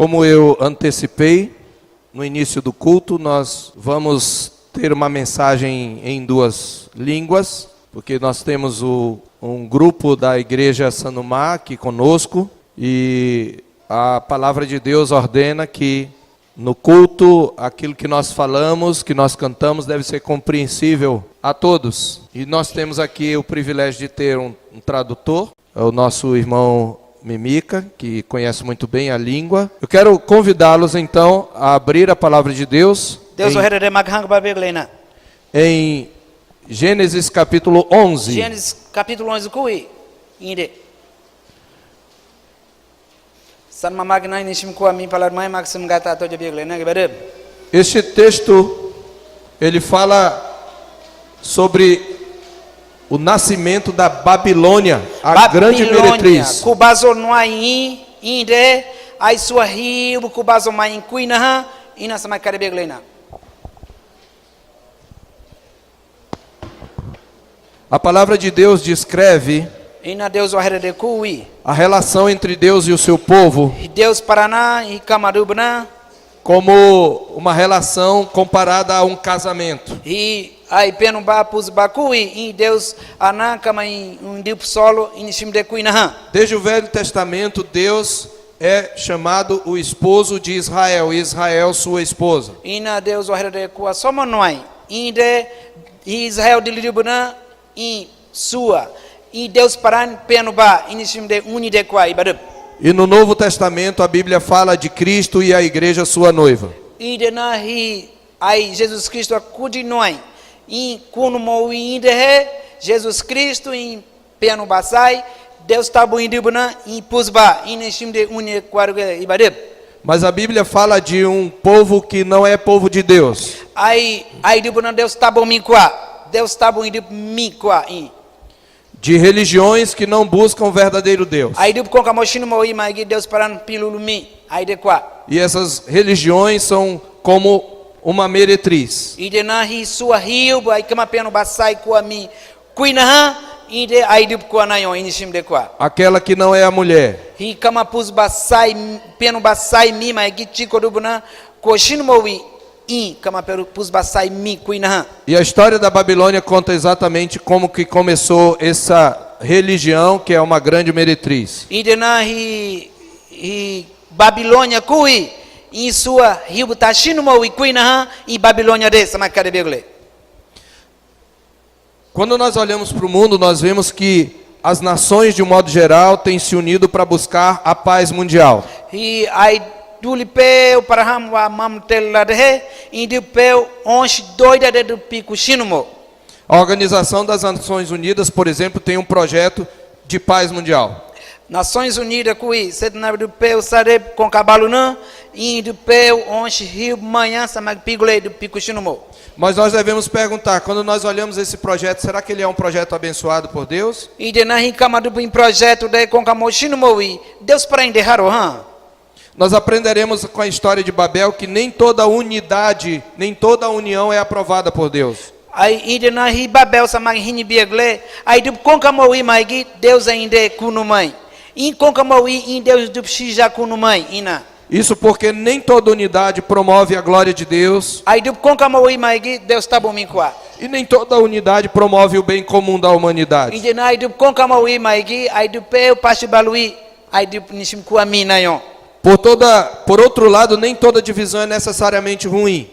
Como eu antecipei no início do culto, nós vamos ter uma mensagem em duas línguas, porque nós temos um grupo da Igreja Sanumá aqui conosco, e a palavra de Deus ordena que no culto aquilo que nós falamos, que nós cantamos, deve ser compreensível a todos. E nós temos aqui o privilégio de ter um tradutor, é o nosso irmão Mimica, que conhece muito bem a língua. Eu quero convidá-los então a abrir a palavra de Deus em Gênesis capítulo 11. Gênesis capítulo 11 kui inde. San mamagna inishim ko ami palar mai maxim gata to jebeglena gebere. Este texto ele fala sobre o nascimento da Babilônia, a grande meretriz. Kubazo noai inde ai sua ribo kubazo mai kuinaha ina sama karebeglena. A palavra de Deus descreve a relação entre Deus e o seu povo como uma relação comparada a um casamento. Desde o Velho Testamento, Deus é chamado o esposo de Israel, e Israel sua esposa. Israel e sua e Deus paran penuba inishim de unide kwa ibarup. E no Novo Testamento a Bíblia fala de Cristo e a igreja sua noiva. E de nahi ai Jesus Cristo akudinoi e kunumo inde Jesus Cristo em penuba sai Deus tabu indibuna e pusba inishim de unide kwa ibarup. Mas a Bíblia fala de um povo que não é povo de Deus. Ai dibuna Deus tabu mikwa. Deus está bom de religiões que não buscam o verdadeiro Deus. E essas religiões são como uma meretriz. Aquela que não é a mulher. E a história da Babilônia conta exatamente como que começou essa religião, que é uma grande meretriz. Babilônia kui em sua e Babilônia dessa macarebegle. Quando nós olhamos para o mundo, nós vemos que as nações de um modo geral têm se unido para buscar a paz mundial. A Organização das Nações Unidas, por exemplo, tem um projeto de paz mundial. Nações Unidas kui setna do peu sareb com cabaluna e do peu onde rio manhã sama pigole do pico chinmo. Mas nós devemos perguntar, quando nós olhamos esse projeto, será que ele é um projeto abençoado por Deus? E de nahi kama do projeto de com camo Deus para enderraro Nós aprenderemos com a história de Babel que nem toda unidade, nem toda união é aprovada por Deus. Babel Deus ainda kunumai. Isso porque nem toda unidade promove a glória de Deus. E nem toda unidade promove o bem comum da humanidade. Por outro lado, nem toda divisão é necessariamente ruim.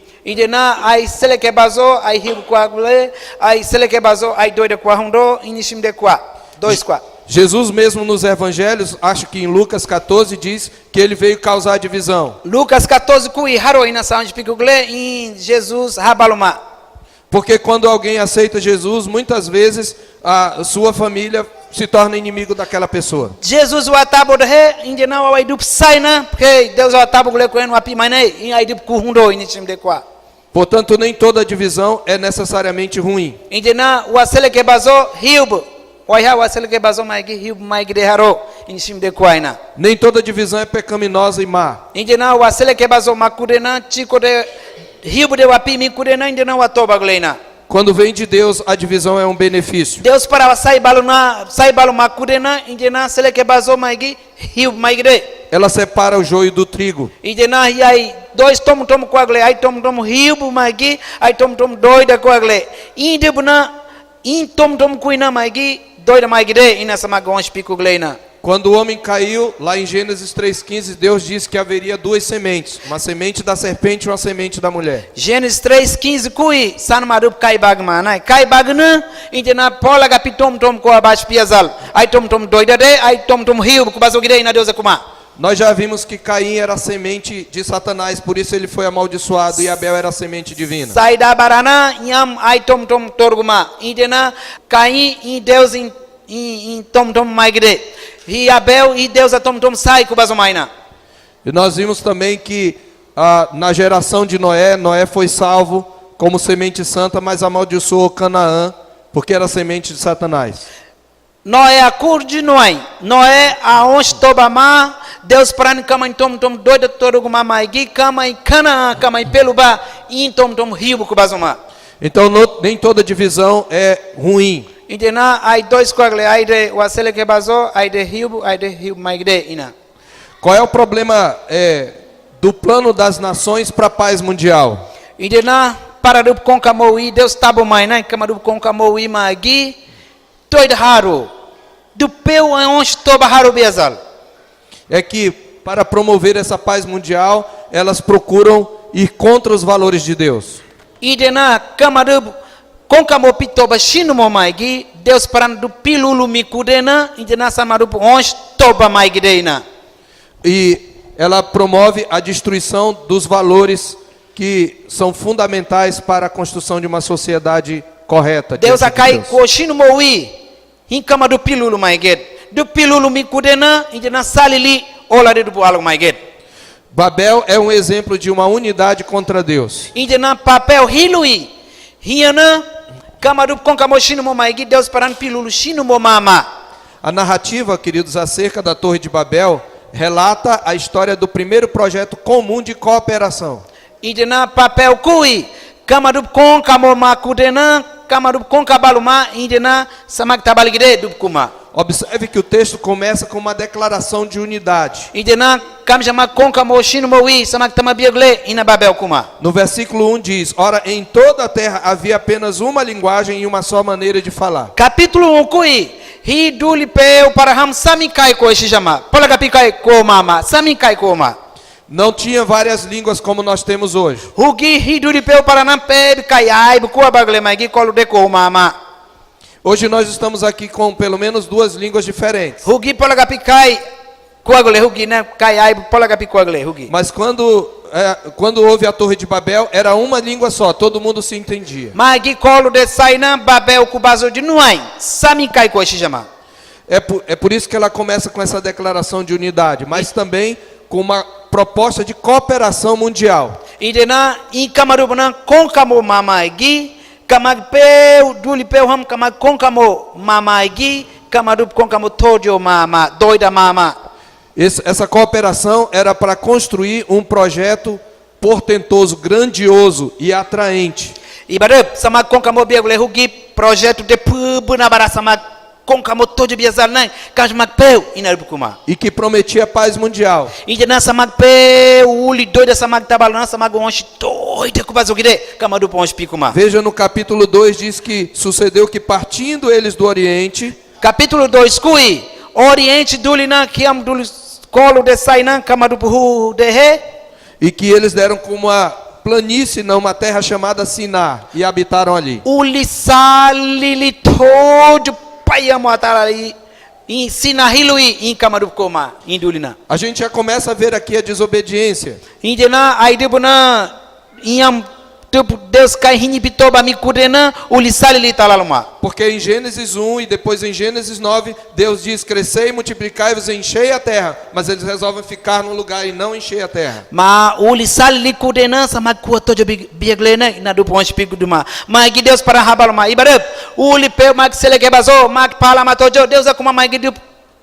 Jesus mesmo nos evangelhos, acho que em Lucas 14 diz que ele veio causar divisão. Lucas 14 Jesus rabaluma. Porque quando alguém aceita Jesus, muitas vezes a sua família se torna inimigo daquela pessoa. Jesus wa tabo de indena wa idup saina porque Deus wa tabo gole ko en wa pi mane in idup ku hundo inichim de kwa. Portanto, nem toda divisão é necessariamente ruim. Indena wa seleke bazo hiub wa ya wa seleke bazo maigi hiub maigi de haro inichim de kwa ina. Nem toda divisão é pecaminosa e má. Indena wa seleke bazo makudena chiko de hiub de wa pi mi kudena indena wa toba gleina. Quando vem de Deus, a divisão é um benefício. Deus para sai baluma kudena indena seleke bazo maigi hiub maigi de ela separa o joio do trigo. Idena ai dois tom coagle, ai tom hiubu magi, ai tom doida coagle. Indebuna in tom cuina magi, doida magi de ina sama gonch picugleina. Quando o homem caiu, lá em Gênesis 3,15, Deus disse que haveria duas sementes, uma semente da serpente e uma semente da mulher. Gênesis 3:15 kui san marup kai bagmana kai bagna indena pola gapi tom ko abash piazal ai tom doida de ai tom hiubu ku bazogide ina Deus kuma. Nós já vimos que Caim era a semente de Satanás, por isso ele foi amaldiçoado, e Abel era a semente divina. Saida barana yam ai tom torguma indena Caim e Deus in tom maigde. E Abel e Deus a tom sai ku bazomaina. E nós vimos também que na geração de Noé, Noé foi salvo como semente santa, mas amaldiçoou Canaã, porque era semente de Satanás. Noé a curde Noé a onde tobama Deus pran kama tom doida torguma maigi kama Canaã kama peluba in tom hiubu ku bazoma. Então nem toda divisão é ruim. Indena ai dois coagle ai de wasele que bazo ai de hiubu maigde ina. Qual é o problema do plano das nações para a paz mundial? Indena para do konkamoi Deus tabo mai na kama do konkamoi magi doida haru do peu onde toba haru bezal. É que para promover essa paz mundial, elas procuram ir contra os valores de Deus. Indena kama do konkamo pitoba shinu mo maigi Deus paran do pilulu mikudena indena samaru onde toba maigdeina. E ela promove a destruição dos valores que são fundamentais para a construção de uma sociedade correta. Deus akai ko shinu mo wi hinkama do pilulu maiged do pilulu mikudena indena salili ola de do algo maiged. Babel é um exemplo de uma unidade contra Deus. Indena papel hilui hiana kama do konkamo shinu mo maigi Deus paran pilulu shinu mo mama. A narrativa, queridos, acerca da Torre de Babel relata a história do primeiro projeto comum de cooperação. Indena papel kui kama do konkamo makudena kama do konkabaluma indena samak tabaligide do kuma. Observe que o texto começa com uma declaração de unidade. Indena kam chama konkamo shinu mo wi samak tamabiegle ina babel kuma. No versículo 1 diz: ora, em toda a terra havia apenas uma linguagem e uma só maneira de falar. Capítulo 1 kui hi duli peu para ham samikai ko shijama polagapikai ko mama samikai ko ma. Não tinha várias línguas como nós temos hoje. Hugi hi duli peu para nam pe kai ai bu ko bagle magi kolu de ko mama. Hoje nós estamos aqui com pelo menos duas línguas diferentes. Hugi polagapikai ko bagle hugi na kai ai bu polagapikai bagle hugi. Mas quando houve a Torre de Babel, era uma língua só, todo mundo se entendia. Magi kolu de saina babel ku bazo de nuai samikai ko shijama. É por isso que ela começa com essa declaração de unidade, mas também com uma proposta de cooperação mundial. Indena in kamarubana konkamo mamagi kamag peu duli peu ham kamag konkamo mamagi kamarub konkamo tojo mama doida mama. Essa cooperação era para construir um projeto portentoso, grandioso e atraente. Ibarab sama konkamo biagle hugi projeto de pubuna bara sama konkamo tojo biazal nai kasmak peu inarbukuma. E que prometia paz mundial. Indena samak peu uli doida samak tabalana samak onchi doida kubazogide kamadu ponchi pikuma. Veja no capítulo 2 diz que sucedeu que partindo eles do Oriente. Capítulo 2 kui Oriente dulina kiam dul colo de sainan kamadu puhu de he. E que eles deram com uma planície, não, uma terra chamada Siná, e habitaram ali. Uli salili todo payamo atarali in sinahilui in kamadu koma indulina. A gente já começa a ver aqui a desobediência. Indena aidebuna iam Deus cai rini bitoba mi kudena uli salili talaluma. Porque em Gênesis 1 e depois em Gênesis 9, Deus diz: crescei, multiplicai-vos e enchei a terra. Mas eles resolvem ficar num lugar e não encher a terra. Ma uli salili kudena sama kuatojo bieglena ina do ponche piguduma. Ma que Deus para rabaluma ibarab uli pe mag seleke bazo mag pala matojo Deus akuma mag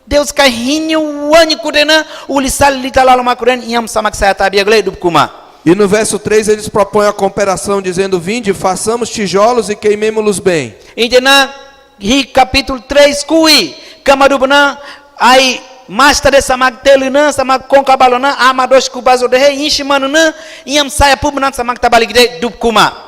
Deus cai rini wani kudena uli salili talaluma kuden iam sama ksata biegle dubkuma. E no verso 3 eles propõem a cooperação, dizendo: vinde, façamos tijolos e queimemo-los bem. Indena hi capítulo 3 kui kamadubna ai mas tade samak teluna samak konkabalona amados kubazo de inchimanuna iam saia pubnan samak tabaligde dupkuma.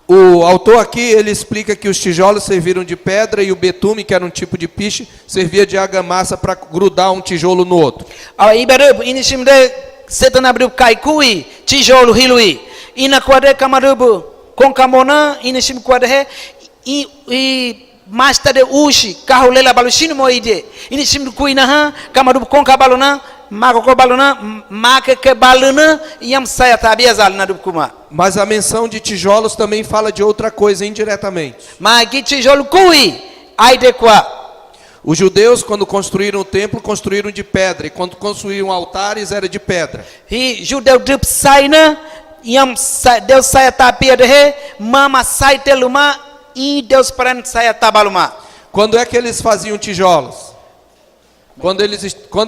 O autor aqui, ele explica que os tijolos serviram de pedra e o betume, que era um tipo de piche, servia de argamassa para grudar um tijolo no outro. Iberub inishimde setana brub kaikui tijolo hilui ina quadre kamarubu konkamona inishim quadre e mas tade ushi kahulela balushino moide inishim kuina ha kamarubu konkabalona Mako baluna, make baluna, iam saia tabiazal na dupkuma. Mas a menção de tijolos também fala de outra coisa indiretamente. Mas que tijolo kui, aidequa. Os judeus, quando construíram o templo, construíram de pedra, e quando construíram altares, era de pedra. E judeu dup saina, iam Deus saia tapia de he, mama sai teluma, e Deus paran saia tabaluma. Quando é que eles faziam tijolos? Quando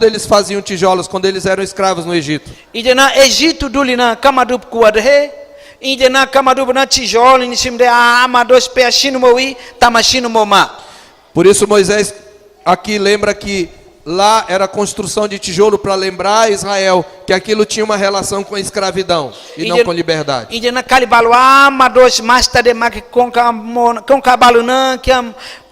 eles faziam tijolos, quando eles eram escravos no Egito. E na Egito dulina kamadup kuadhe, e na kamadup na tijolo inishimde amados peachino mowi tamashino moma. Por isso Moisés aqui lembra que lá era a construção de tijolo para lembrar a Israel que aquilo tinha uma relação com a escravidão e não com liberdade. E na calibalu amados masta de mak konkabaluna que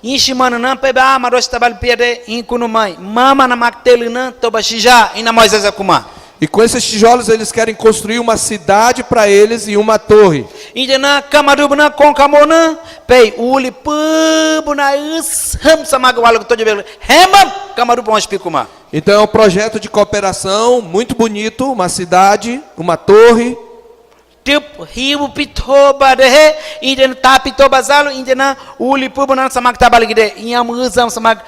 Inshimana não peba amados tabal perde inkunumai mama na maktelina tobashija ina Moisés akuma. E com esses tijolos eles querem construir uma cidade para eles e uma torre. E na kamadubna konkamona pei uli pubuna is ham samagwalo tojebel hemam kamadubon spikuma. Então é um projeto de cooperação muito bonito, uma cidade, uma torre. Tip hiu pitoba de iden tapitoba zalo indena uli pubuna samak tabaligde iam uzam samak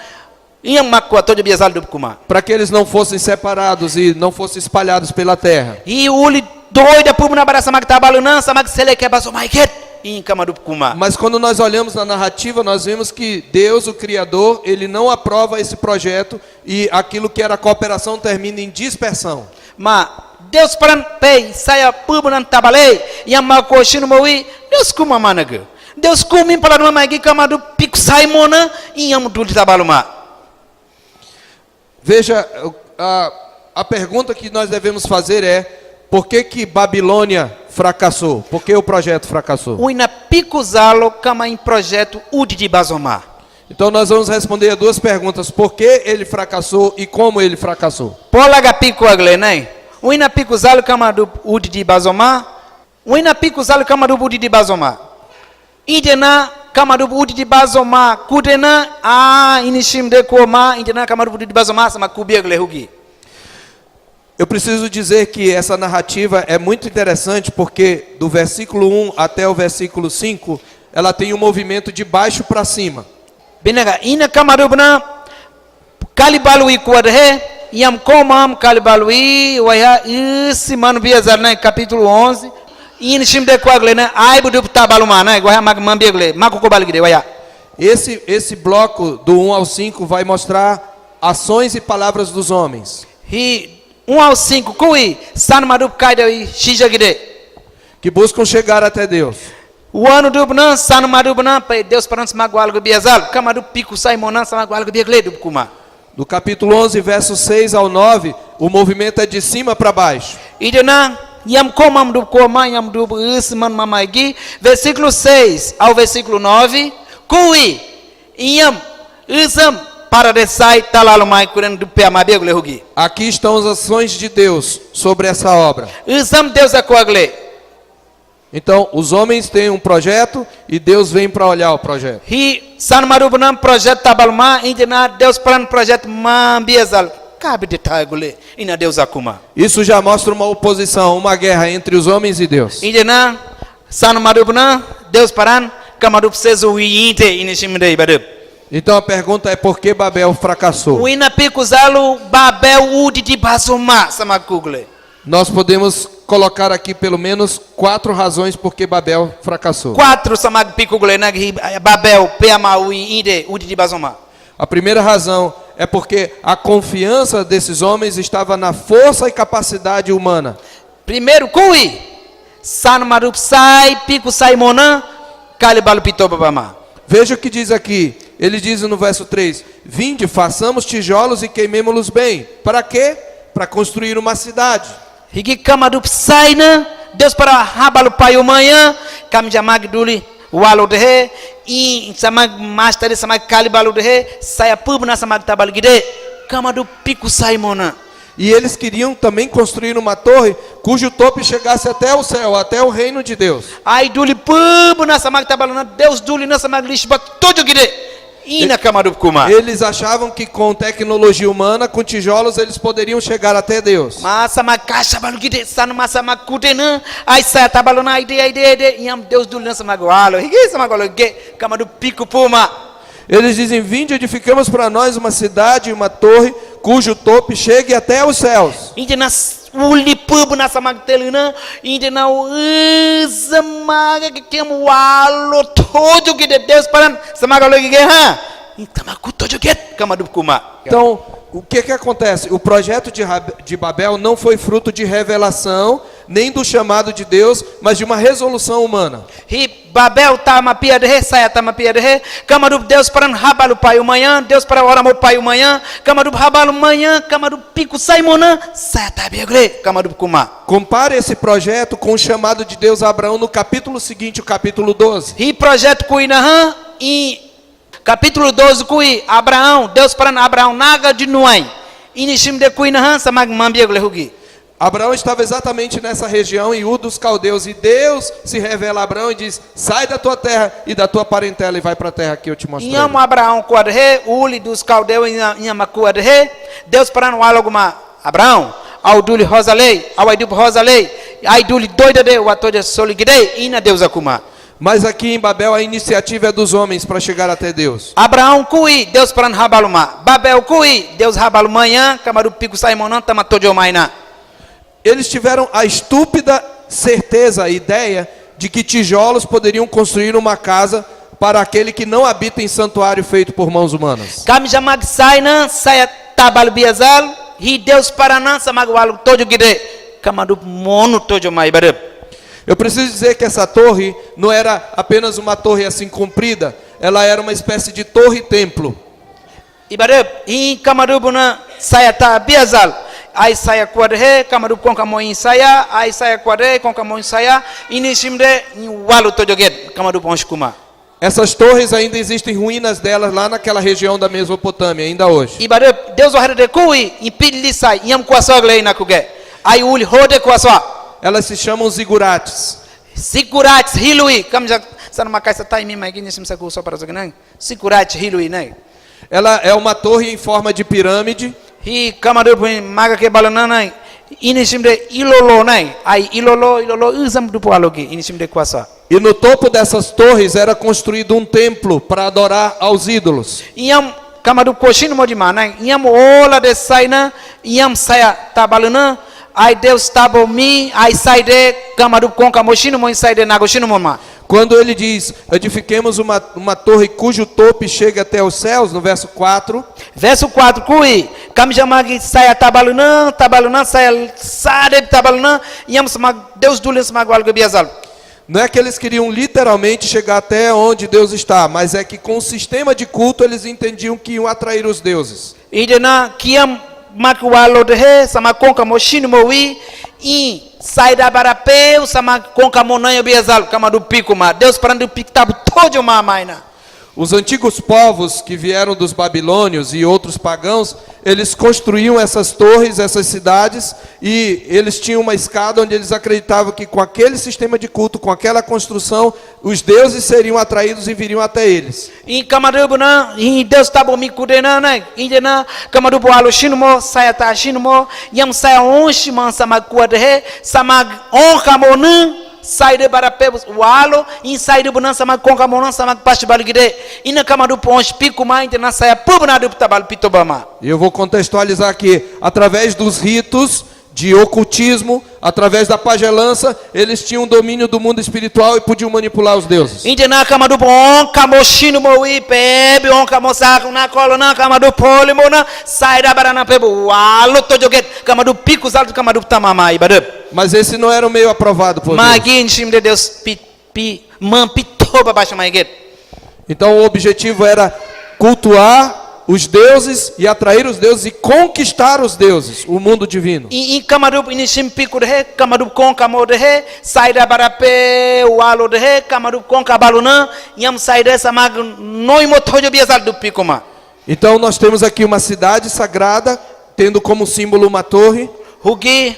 iam makwa tojebi zalo dupkuma. Para que eles não fossem separados e não fossem espalhados pela terra. E uli doida pubuna bara samak tabaluna samak seleke baso maiket in kamadupkuma. Mas quando nós olhamos na narrativa, nós vemos que Deus, o Criador, ele não aprova esse projeto e aquilo que era cooperação termina em dispersão. Ma Deus paran pei saya pubunan tabalei yang mako shinu mowi Deus kuma managa. Deus kumi para numa magi kamadu piku saimona iam dul tabaluma. Veja, a pergunta que nós devemos fazer é: por que Babilônia fracassou? Por que o projeto fracassou? Uina piku zalo kama em projeto udi de bazoma. Então nós vamos responder a duas perguntas: por que ele fracassou e como ele fracassou? Polaga piku aglenai. Uina piku zalo kama do udi de bazoma. Uina piku zalo kama do udi de bazoma. Idena kama do udi de bazoma. Kudena inishim de koma. Idena kama do udi de bazoma sama kubiagle hugi. Eu preciso dizer que essa narrativa é muito interessante porque do versículo 1 até o versículo 5, ela tem um movimento de baixo para cima. Binaga ina kama do bna kalibalui kuadhe Iam komam kalibalui waya isi manu biazarna capítulo 11 inishim de quaglena ai budu tabalumana waya magmambiegle makokobalgide waya. Esse bloco do 1 ao 5 vai mostrar ações e palavras dos homens. Hi 1 ao 5 kui san madup kaidai shijagide que buscam chegar até Deus. O ano dubna san madubna pa Deus parans magwalgo biazal kamadu piku saimona samagwalgo biegle dubkuma. Do capítulo 11, versos 6 ao 9, o movimento é de cima para baixo. Versículo 6 ao versículo 9. Aqui estão as ações de Deus sobre essa obra. Então, os homens têm um projeto e Deus vem para olhar o projeto. Isso já mostra uma oposição, uma guerra entre os homens e Deus. Então a pergunta é: por que Babel fracassou? Nós podemos colocar aqui pelo menos 4 razões por que Babel fracassou. 4 samag pikugle nag Babel peamaui ide udi de bazoma. A primeira razão é porque a confiança desses homens estava na força e capacidade humana. Primeiro kui san marup sai piku sai mona kalibal pitobama. Veja o que diz aqui: ele diz no verso 3: vinde, façamos tijolos e queimemo-los bem. Para quê? Para construir uma cidade. Higi kamadu saina Deus para habalu payu manhã kam jamag duli walu dehe e samag master samag kalibalu dehe saya pubna samag tabal gide kamadu piku saimona. E eles queriam também construir uma torre cujo topo chegasse até o céu, até o reino de Deus. Ai duli pubna samag tabaluna Deus duli na samag lishba todo gide ina kamadu kuma. Eles achavam que com tecnologia humana, com tijolos, eles poderiam chegar até Deus. Mas samag kasha balu gide sanu samag kudena ai saya tabaluna ide iam Deus duli na samag walu higi samag walu ge kamadu piku puma. Eles dizem: vinde, edificamos para nós uma cidade e uma torre cujo topo chegue até os céus. Inde na uli pub na samag teluna, inde na samag que walo todo que de Deus para samag alo que ha, então todo que kamadu kuma. Então, o que acontece? O projeto de Babel não foi fruto de revelação, nem do chamado de Deus, mas de uma resolução humana. Hi Babel tama pia de saya tama pia de kamadu Deus para habalu pai manhã, Deus para ora mo pai manhã, kamadu habalu manhã, kamadu pico saimona, saya tabiagre kamadu kuma. Compare esse projeto com o chamado de Deus a Abraão no capítulo seguinte, o capítulo 12. Hi projeto kuinahan e capítulo 12 kui Abraão, Deus para Abraão naga de Nuai. Inishim de kuinahan samag mambiagle hugi. Abraão estava exatamente nessa região, em Ur dos Caldeus, e Deus se revela a Abraão e diz: sai da tua terra e da tua parentela e vai para a terra que eu te mostrei. Inham Abraão quadre, Uli dos Caldeus inham quadre, Deus para no aloguma Abraão, ao duli rosalei, ao aidup rosalei, ai duli doida de o atoja soligidei, ina Deus akuma. Mas aqui em Babel a iniciativa é dos homens para chegar até Deus. Abraão kui, Deus para habaluma, Babel kui, Deus habalumanha, kamaru pico saimonan tamatojo maina. Eles tiveram a estúpida certeza, a ideia de que tijolos poderiam construir uma casa para aquele que não habita em santuário feito por mãos humanas. Kami jamag saina saya tabal biazal, hi Deus para nan samag walu tojo gide, kamadu monu tojo mai barab. Eu preciso dizer que essa torre não era apenas uma torre assim comprida, ela era uma espécie de torre-templo. Ibarab, hi kamadu buna saya ta biazal. Ai saya quadre, kamadu com camoin saya, ai saya quadre com camoin saya, inishimde walu tojoget, kamadu ponshkuma. Essas torres ainda existem ruínas delas lá naquela região da Mesopotâmia, ainda hoje. Ibarab, Deus o herde kui, impidli sai, yam kwasogle na kuge. Ai uli hode kwaswa. Elas se chamam zigurates. Zigurates hilui, kamja sana makaisa taimi magini simsa ku so para zognang. Zigurates hilui nai. Ela é uma torre em forma de pirâmide. Hi kamadu maga ke balananai inishimde ilolo nai ai ilolo usam dupo alogi inishimde kwasa. E no topo dessas torres era construído um templo para adorar aos ídolos. Iam kamadu koshin modima nai iam ola de saina iam saya tabaluna ai Deus tabo mi ai saide kamadu konka moshino mo saide nagoshino moma. Quando ele diz: edifiquemos uma torre cujo topo chegue até os céus, no verso 4. Verso 4, kui, kami jamagi saya tabaluna, saya sade tabaluna, iam samag Deus dulin samag walgo biazal. Não é que eles queriam literalmente chegar até onde Deus está, mas é que com o sistema de culto eles entendiam que iam atrair os deuses. Idena kiam makwalo dehe sama konka moshino mowi e saida barapeu sama konka monanho biazal kama do pico ma Deus para do pico tabu todo uma maina. Os antigos povos que vieram dos babilônios e outros pagãos, eles construíam essas torres, essas cidades, e eles tinham uma escada onde eles acreditavam que com aquele sistema de culto, com aquela construção, os deuses seriam atraídos e viriam até eles. E kamadubuna, e Deus tabo mi kudena na, indena kamadubo alo shinmo, saya ta shinmo, yam saya onshi man sama kuadhe, sama onkamonu. Saide para pebos walo in saide bunan sama konka monan sama pash balgide ina kama do ponch pico mais na saia pubna do tabal pitobama. Eu vou contextualizar aqui através dos ritos de ocultismo, através da pagelança, eles tinham domínio do mundo espiritual e podiam manipular os deuses. Indena kama do bon kamoshino mowi pebe on kamosak na kolona kama do polimona saida barana pebo walo to joget kama do pico salto kama do tamama ibadep. Mas esse não era o meio aprovado por Deus. Magin shim de Deus man pitoba baixa maiget. Então o objetivo era cultuar os deuses e atrair os deuses e conquistar os deuses, o mundo divino. I kamarup ini simpiku dehe, kamarup kong kamo dehe, saida barape walo dehe, kamarup kong kabaluna, yam saida samag noimo tojo biasal dupikuma. Então nós temos aqui uma cidade sagrada, tendo como símbolo uma torre. Hugi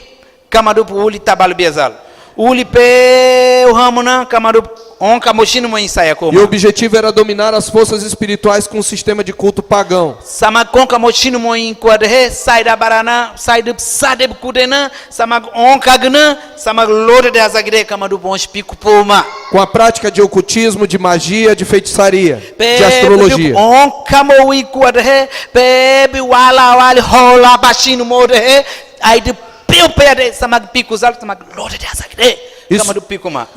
kamarup uli tabal biasal. Uli pe uhamuna kamarup on kamoshino mo insaya E o koma. objetivo era dominar as forças espirituais com um sistema de culto pagão. Samag kong kamoshino mo inkwa dehe, saida barana, saida sadeb kudena, samag on kagna, samag lore de azagre kamarup on spiku poma. Com a prática de ocultismo, de magia, de feitiçaria, de Pe astrologia. on kamo inkwa dehe, pe bi wala wali hola bashino mo dehe, ai de peu perde samag pikuzal samag lore de azagre.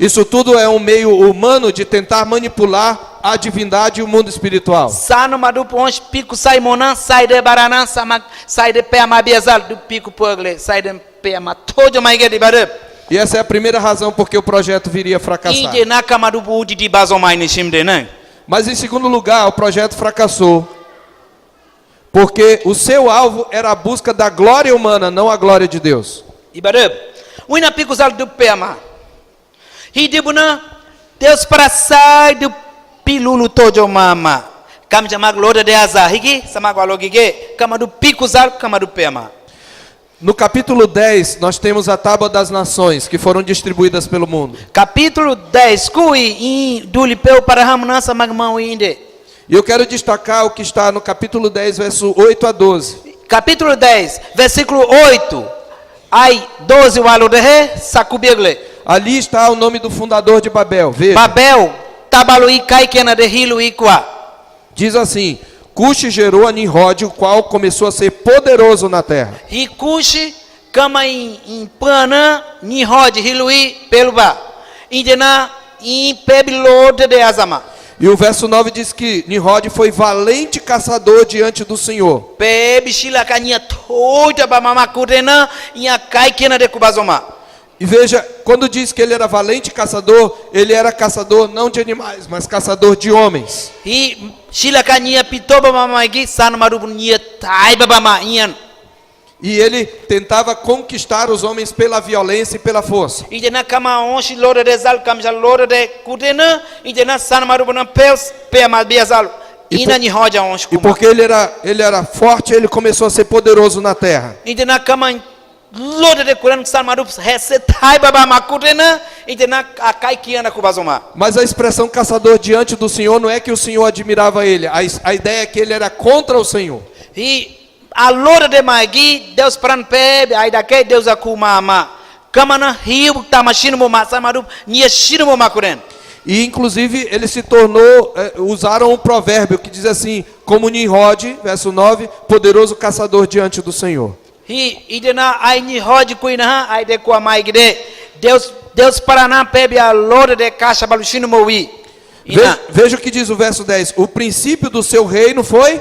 Isso tudo é um meio humano de tentar manipular a divindade e o mundo espiritual. Sano madupo ons pico sai mona, sai de barana, sai de pé amabiazal do pico pogle, sai de pé amatojo maige de barab. E essa é a primeira razão porque o projeto viria a fracassar. Inde na kamadupo de bazomai ni shimde nan. Mas em segundo lugar, o projeto fracassou porque o seu alvo era a busca da glória humana, não a glória de Deus. Ibarab. Uina pico zal do pé ama. Hidibuna Deus para sai do pilulu tojo mama. Kam jamag loda de azar higi samag walogige kamadu pico zal kamadu pema. No capítulo 10, nós temos a Tábua das Nações, que foram distribuídas pelo mundo. Capítulo 10, kui in dulipeu para ramunança magmão inde. E eu quero destacar o que está no capítulo 10, verso 8 a 12. Capítulo 10, versículo 8. Ai 12 walo dehe sakubegle. Ali está o nome do fundador de Babel. Veja. Babel tabalu ikai kena de hilu ikwa. Diz assim: Cuxi gerou a Nimrod, o qual começou a ser poderoso na terra. Hikushi kama in pana nihod hilui peluba. Indena in pebilote de azama. E o verso 9 diz que Nimrod foi valente caçador diante do Senhor. Pebi shila kanya toda ba mama kudena ia kai kena de kubazoma. E veja, quando diz que ele era valente caçador, ele era caçador não de animais, mas caçador de homens. Hi shila kanya pitoba mama gi san marubu nia tai baba ma ian. E ele tentava conquistar os homens pela violência e pela força. Indena kama onshi lore de zal kamja lore de kudena indena san marubu na peus pe ma biazal. Ina ni hoja onshi E kuma. porque ele era forte, ele começou a ser poderoso na terra. Indena kama lode de kuran san marubu resetai baba ma kudena indena akai kiana kubazoma. Mas a expressão caçador diante do Senhor não é que o Senhor admirava ele. A ideia é que ele era contra o Senhor. Hi a lore de magi Deus pran pe ai dake Deus akumama. Kama na hiu tamashino mo masa marubu nia shino mo makuren. E inclusive ele se tornou, usaram um provérbio que diz assim, como Nimrod, verso 9, poderoso caçador diante do Senhor. Hi idena ai ni hod kuina ai de kwa mai gide Deus parana pebe a lore de caixa balushino mowi. Veja o que diz o verso 10. O princípio do seu reino foi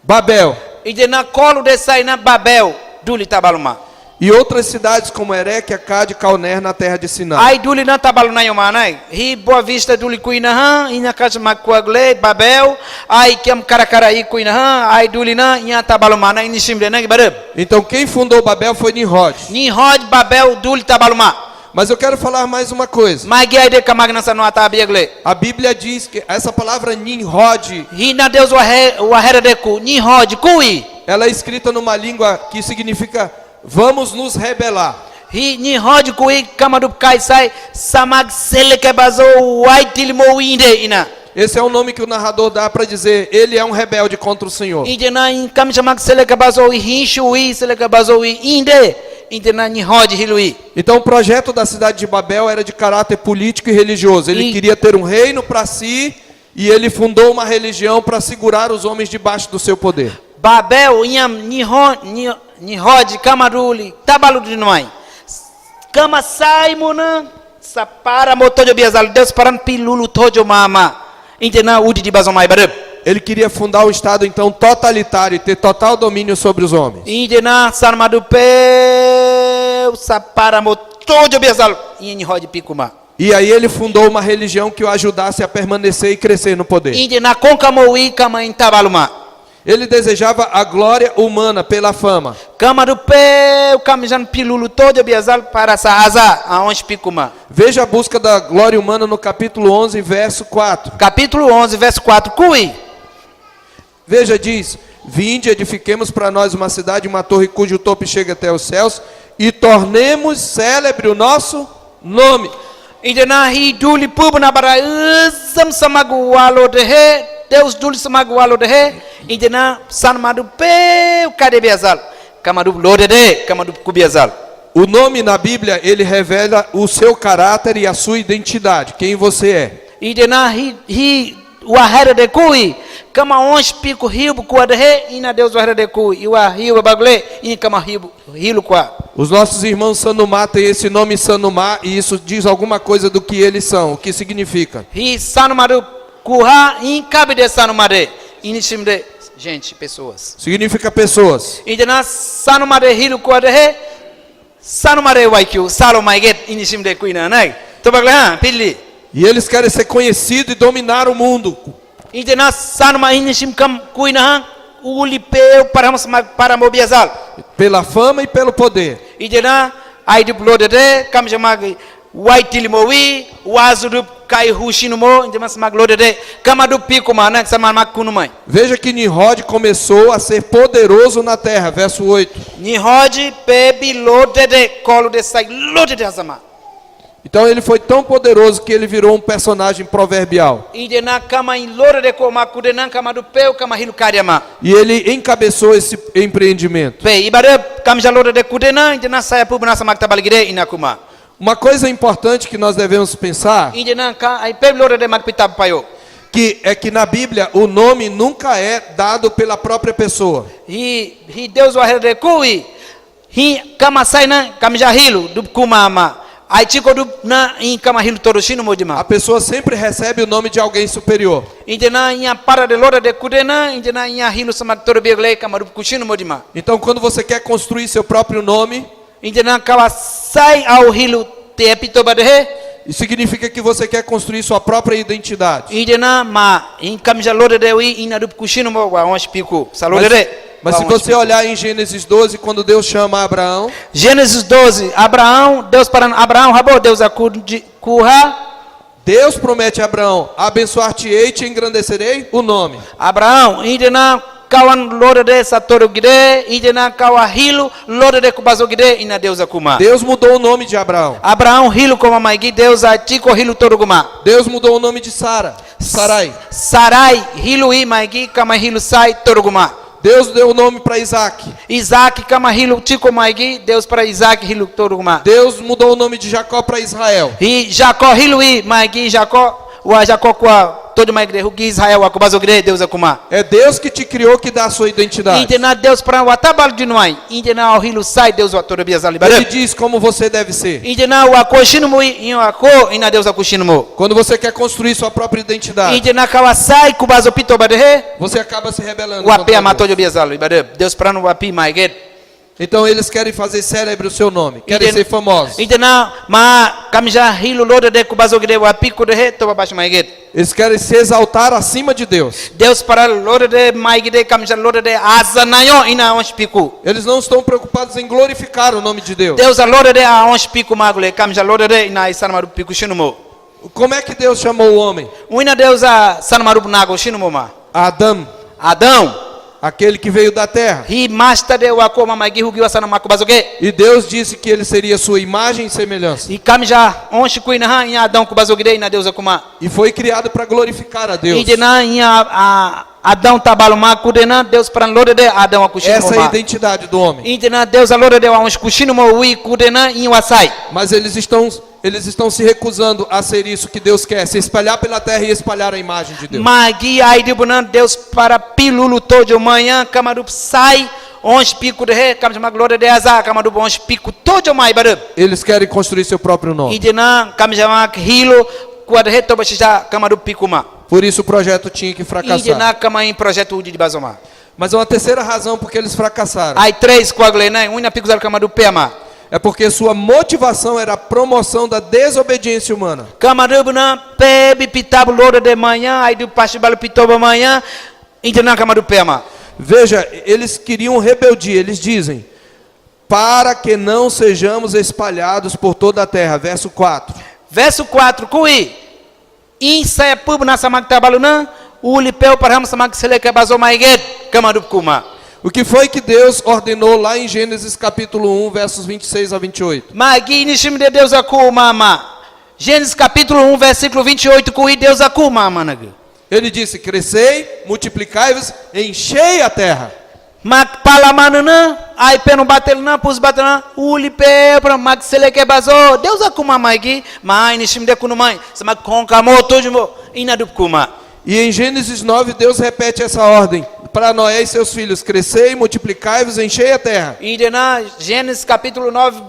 Babel. Idena colo de saina Babel duli tabaluma. E outras cidades como Ereque, Acade e Calner na terra de Sinai. Ai duli na tabaluna yomanai. Hi Boa Vista duli kuina ina caixa makuagle Babel ai kem karakaraí kuina ai duli na ina tabaluma na inishimde na barab. Então quem fundou Babel foi Nimrod. Ni hod Babel duli tabaluma. Mas eu quero falar mais uma coisa. Magi ai de kamagna sanwa tabiagle. A Bíblia diz que essa palavra Nimrod, Hi na Deus wa hera de ku ni hod kui. ela é escrita numa língua que significa vamos nos rebelar. Hi ni hod kui kamadup kai sai samag seleke bazo wai tilmo inde ina. Esse é o nome que o narrador dá para dizer, ele é um rebelde contra o Senhor. Indena in kam chamag seleke bazo hinshui seleke bazo inde. Indena ni hod hilui. Então o projeto da cidade de Babel era de caráter político e religioso. Ele queria ter um reino para si e ele fundou uma religião para segurar os homens debaixo do seu poder. Babel iam ni hod kamaruli tabalu dinoi. Kama sai mona sapara motojo biazal Deus paran pilulu tojo mama. Indena udi di bazomai barab. Ele queria fundar um estado então totalitário e ter total domínio sobre os homens. Indena sarmadu pe sapara motojo biazal ini hod pikuma. E aí ele fundou uma religião que o ajudasse a permanecer e crescer no poder. Inde na konka mowi kama intabaluma. Ele desejava a glória humana pela fama. Kama do pe kamijan pilulu todo biazal para sa aza aonde picuma. Veja a busca da glória humana no capítulo 11, verso 4. Capítulo 11, verso 4. Cui. Veja, diz: vinde, edifiquemos para nós uma cidade, uma torre cujo topo chega até os céus, e tornemos célebre o nosso nome. Inde na hi duli pubu na bara uzam samagu walo de he. Deus duli samagu walo de he. Inde na san madu pe kade biazal. Kamadu lode de, kamadu kubiazal. O nome na Bíblia, ele revela o seu caráter e a sua identidade, quem você é. Inde na hi wahera de kui. Kama onde pico ribo kwa de he. Ina Deus wahera de kui. Iwa ribo bagle. Ina kama ribo hilo kwa. Os nossos irmãos Sanumá têm esse nome Sanumá, e isso diz alguma coisa do que eles são, o que significa. Hi sanumadu kuha in kabide sanumade. Inishimde, gente, pessoas. Significa pessoas. Indena sanumade hilo kwa de he. Sanumade waikyu salo maiget inishimde kuina nai. Tobagle ha pilli. E eles querem ser conhecidos e dominar o mundo. Indena sanuma inishim kam kuina ha. Uli peu para mobiazal. Pela fama e pelo poder. Indena ai diplode de kam jamag waitili mowi wazudu kai hushinumo indema smaglode de kamadu pico mana samama kunumai. Veja que Nimrod começou a ser poderoso na terra, verso 8. Nimrod pebi lode de colo de sai lode de azama. Então ele foi tão poderoso que ele virou um personagem proverbial. Indena kama in lode de koma kudena kamadu peu kama hilu kariama. E ele encabeçou esse empreendimento. Pe ibare kamja lode de kudena indena saya pubna samakta balgide inakuma. Uma coisa importante que nós devemos pensar, Indena ka ai pebi lode de makpitab payo. que é que na Bíblia o nome nunca é dado pela própria pessoa. Hi Deus wahera de kui. Hi kama saina kamja hilu dub kumama. Ai chico dub na in kama hilu toroshino modima. A pessoa sempre recebe o nome de alguém superior. Indena inha para de lode de kudena indena inha hilu samak torobegle kama dub kushino modima. Então quando você quer construir seu próprio nome, Indena kawa sai au hilu te epitoba de he. isso significa que você quer construir sua própria identidade. Indena ma in kamja lode de wi ina dub kushino mo wa onsh piku. Salode de. Mas se você olhar em Gênesis 12, quando Deus chama Abraão, Gênesis 12, Abraão, Deus para Abraão, rabo Deus acuha. Deus promete a Abraão: abençoar-te-ei e te engrandecerei o nome. Abraão, indena kawan lode de satoru gide, indena kawa hilu lode de kubazo gide ina Deus akuma. Deus mudou o nome de Abraão. Abraão hilu como maigi Deus atiko hilu toruguma. Deus mudou o nome de Sarai. Sarai hilu i maigi kama hilu sai toruguma. Deus deu o nome para Isaac. Isaac kama hilu tiko maigi Deus para Isaac hilu toruguma. Deus mudou o nome de Jacó para Israel. E Jacó hilu i maigi Jacó wa Jacó kwa todo maigi hugi Israel wa kubazo gide Deus akuma. É Deus que te criou que dá a sua identidade. Indena Deus para o atabal de nós. Indena o hilu sai Deus o atorobia Ele diz como você deve ser. Indena o akoshinu mu inho ako ina Deus akushinu mu. Quando você quer construir sua própria identidade, Indena kawasai kubazo pito badehe. você acaba se rebelando O contra ape Deus. amato de biazalo ibade. Deus para no api maiget. Então eles querem fazer célebre o seu nome, querem ser famosos. Indena ma kamja hilu lode de kubazo gide o api kudehe to babash maiget. Eles querem se exaltar acima de Deus. Deus para lode de maigide kamja lode de azanayo ina onsh piku. Eles não estão preocupados em glorificar o nome de Deus. Deus a lode de a onsh piku magule kamja lode de ina isanmaru piku shinumo. Como é que Deus chamou o homem? Uina Deus a sanmaru nago shinumo ma. Adão, Adão aquele que veio da terra. hi master de wa ko mama gi hugi wasana makubazoge. E Deus disse que ele seria sua imagem e semelhança. I kamja onshi kuina ha ina Adão kubazogide ina Deus akuma. E foi criado para glorificar a Deus. Indena ina Adão tabalo ma kudena Deus para lode de Adão akushino Essa é a ma. identidade do homem. Indena Deus a lode de wa onshi kushino mo wi kudena in wasai. Mas eles estão se recusando a ser isso que Deus quer, se espalhar pela terra e espalhar a imagem de Deus. Magi ai dibunan Deus para pilulu tojo manhã kamarup sai onshi piku de he kamja maglode de azar kamarup onshi piku tojo mai barab. Eles querem construir seu próprio nome. Indena kamja mak hilo kuad he to bashisha kamarup pikuma. Por isso o projeto tinha que fracassar. Indena kama in projeto de bazoma. Mas há uma terceira razão porque eles fracassaram. Ai três coagle nai uina pikuzal kamarup pema. É porque sua motivação era a promoção da desobediência humana. Kamarup na pebi pitabu lora de manhã, aí do pachibalo pitoba manhã, então kamarup pema. Veja, eles queriam rebeldia, eles dizem, para que não sejamos espalhados por toda a terra. Verso 4. Verso 4, kui. In saya pub na samak tabaluna, uli peu parham samak seleke bazo maiget, kamarup kuma. O que foi que Deus ordenou lá em Gênesis capítulo 1, versos 26 a 28? Magi nishim de Deus akuma ma. Gênesis capítulo 1, versículo 28, kui Deus akuma manag. Ele disse, crescei, multiplicai-vos, enchei a terra. Mak palamanana, ai peno batelna, pus batelna, uli peu para mak seleke bazo, Deus akuma magi, mai nishim de kunumai, samak konka moto jumbo, inadup kuma. E em Gênesis 9, Deus repete essa ordem para Noé e seus filhos: crescei, multiplicai-vos, enchei a terra. E na Gênesis capítulo 9,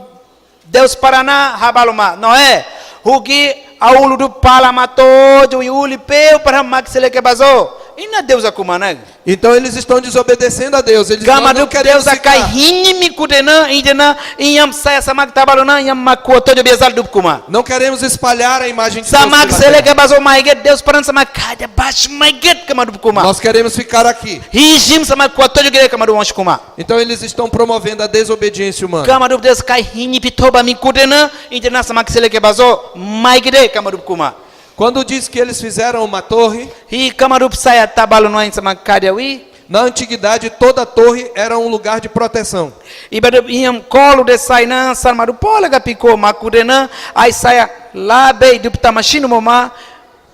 Deus paraná rabaluma, Noé, hugi aulu do palama todo e uli peu para maxele bazo. E na Deus acumanag. Então eles estão desobedecendo a Deus. Eles não querem Deus akai ficar. hinimi kudena indena iam saya samak tabalona iam makuoto de bezal dubkuma. Não queremos espalhar a imagem de Deus Samak pela terra. seleke bazo maiget Deus paran samak kada bash maiget kama dubkuma. Nós queremos ficar aqui. Hijim samak kuoto de gere kama dubkuma. Então eles estão promovendo a desobediência humana. Kama dub Deus kai hini pitoba mi kudena indena samak seleke bazo maigede kama dubkuma. Quando diz que eles fizeram uma torre, Hi kamarup saya tabalo no sama kadiawi. na antiguidade toda torre era um lugar de proteção. Ibadup iam kolu de saina sarmaru polega piko makudena ai saya labe dup tamashinu moma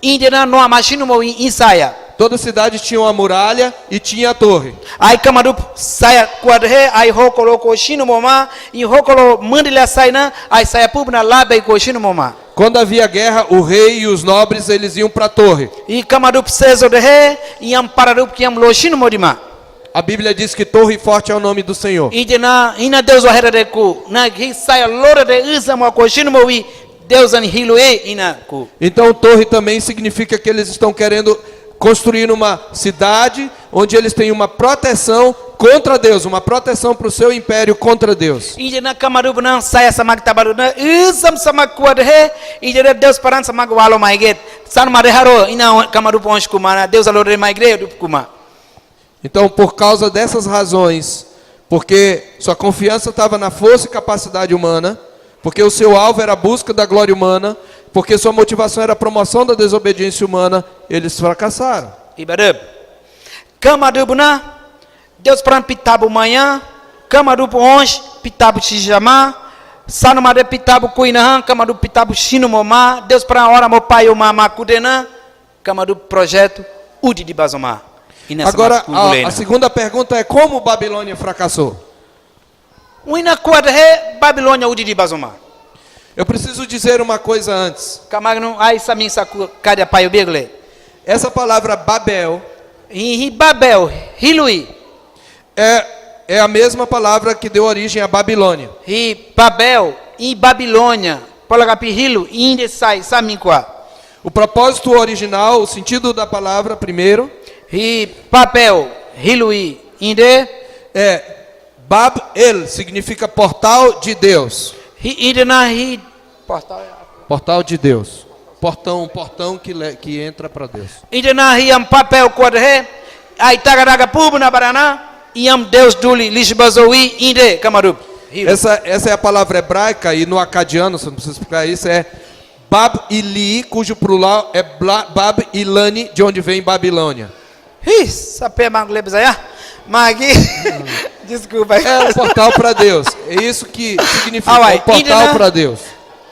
indena no amashinu mo insaya. Toda cidade tinha uma muralha e tinha a torre. Ai kamarup saya quadre ai hokolo ko shinu moma in hokolo mandila saina ai saya pubna labe ko shinu moma. Quando havia guerra, o rei e os nobres eles iam para a torre. I kamarup sezo de he iam pararup kiam lo shinu modima. A Bíblia diz que torre forte é o nome do Senhor. Indena ina Deus wa de ku na hi saya lora de isa mo ko shinu mo wi Deus an hilue ina ku. Então torre também significa que eles estão querendo construir uma cidade onde eles têm uma proteção contra Deus, uma proteção para o seu império contra Deus. Indena kamarup na saya samak tabaruna isam samak kuadhe indena Deus paran samak walo maiget san mareharo ina kamarup onsh kumana Deus alore maigre dup kuma. Então, por causa dessas razões, porque sua confiança estava na força e capacidade humana, porque o seu alvo era a busca da glória humana, porque sua motivação era a promoção da desobediência humana, eles fracassaram. Ibadup kamarup na Deus paran pitabu manhã kamarup onsh pitabu chijama san mare pitabu kuinahan kamarup pitabu shinu moma Deus paran hora mo pai o mama kudena kamarup projeto udi de bazoma. Agora, a segunda pergunta é: como Babilônia fracassou? Uina kuadhe Babilônia udi de bazoma. Eu preciso dizer uma coisa antes. Kamagno ai samin saku kada pai begle. Essa palavra Babel Hi Babel hilui é a mesma palavra que deu origem à Babilônia. Hi Babel e Babilônia polagapi hilu inde sai samin kwa. O propósito original, o sentido da palavra primeiro, Hi Babel hilui inde é Bab-El, significa portal de Deus. hi inde na hi Portal de Deus. Portão que entra para Deus. inde na hi am papel quadre ai tagaraga pubna barana iam Deus duli lishbazowi inde kamarup. Essa é a palavra hebraica, e no acadiano, você não precisa explicar isso, é Bab-Ili, cujo plural é Bab-Ilani, de onde vem Babilônia. Hi sape manglebzaya magi desculpa. É o portal para Deus. É isso que significa, Awai, o portal para Deus.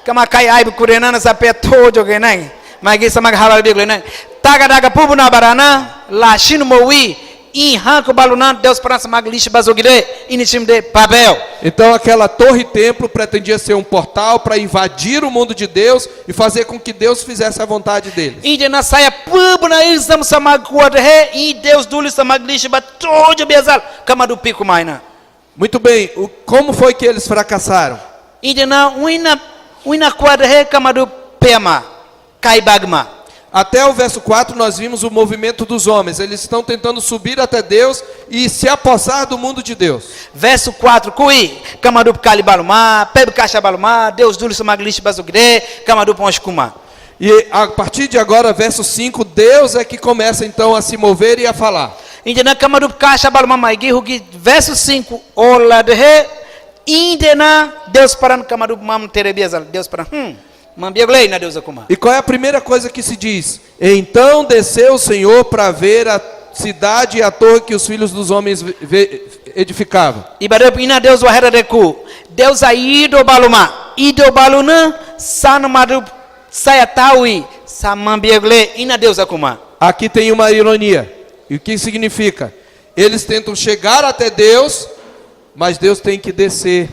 Kama kai ai kurena na sape tojo genang magi samag halal begle nang tagadaga pubuna barana la shinu mowi in hanko baluna Deus para samag lish bazogide initim de Babel. Então aquela torre-templo pretendia ser um portal para invadir o mundo de Deus e fazer com que Deus fizesse a vontade dele. Inde na saya pubuna isam samag kuadhe e Deus duli samag lish ba tojo bezal kama do pico maina. Muito bem, como foi que eles fracassaram? Inde na uina kuadhe kama do pema kai bagma. Até o verso 4 nós vimos o movimento dos homens. Eles estão tentando subir até Deus e se apossar do mundo de Deus. Verso 4, kui, kamadup kali baluma, peb kasha baluma, Deus dulu semaglish bazugre, kamadup onshkuma. E a partir de agora, verso 5, Deus é que começa então a se mover e a falar. Indena kamadup kasha baluma maigi, hugi, verso 5, ola de indena, Deus paran kamadup mam terebiazal, Deus paran, mambiaglei na Deus akuma. E qual é a primeira coisa que se diz? Então desceu o Senhor para ver a cidade e a torre que os filhos dos homens edificavam. Ibarat ina Deus wahera deku, Deus aido baluma, ido baluna, san madup saya taui, samambiaglei ina Deus akuma. Aqui tem uma ironia. E o que significa? Eles tentam chegar até Deus, mas Deus tem que descer.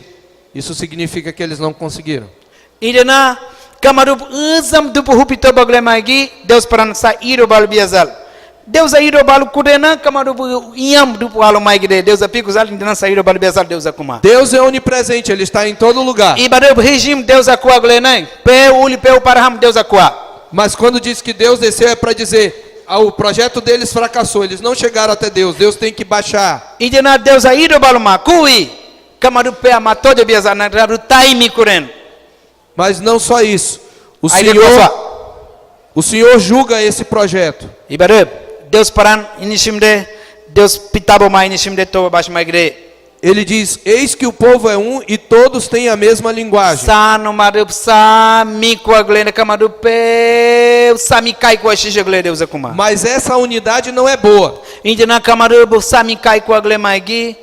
Isso significa que eles não conseguiram. Indena kamadup uzam dupu hupito bagle magi, Deus paran sa ido balu biazal. Deus aido balu kudena kamadup iam dupu alu magi de Deus apiku zal indena sa ido balu biazal Deus akuma. Deus é onipresente, Ele está em todo lugar. Ibarat regime Deus akua glenai, pe uli pe paraham Deus akua. Mas quando diz que Deus desceu é para dizer, o projeto deles fracassou, eles não chegaram até Deus, Deus tem que baixar. Indena Deus aido balu ma kui, kamadup pe amatoje biazal na raru taimi kuren. Mas não só isso. Aí O Senhor julga esse projeto. Ibarat Deus paran inishimde, Deus pitabo ma inishimde to bash magre. Ele diz, eis que o povo é um e todos têm a mesma linguagem. Sano madup sami kwa glene kamadup pe sami kai kwa shisha glene Deus akuma. Mas essa unidade não é boa. Indena kamadup sami kai kwa glene magi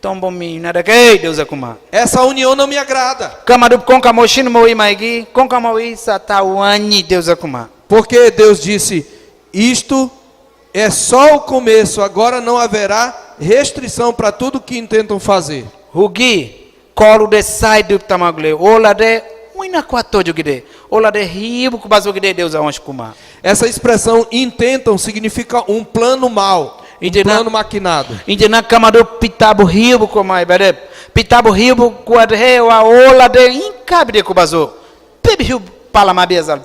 tombo mi nada kai Deus akuma. Essa união não me agrada. Kamadup konka moshin moi magi konka moi satawani Deus akuma. Porque Deus disse, isto é só o começo, agora não haverá restrição para tudo que intentam fazer. Hugi kolu de sai dup tamagle ola de uina kwa tojo gide ola de hibu kubazo gide Deus aonshkuma. Essa expressão intentam significa um plano mau, um plano maquinado. Indena kamadup pitabo hibu koma ibarat pitabo hibu kwa de wa ola de inkabide kubazo pebi hibu.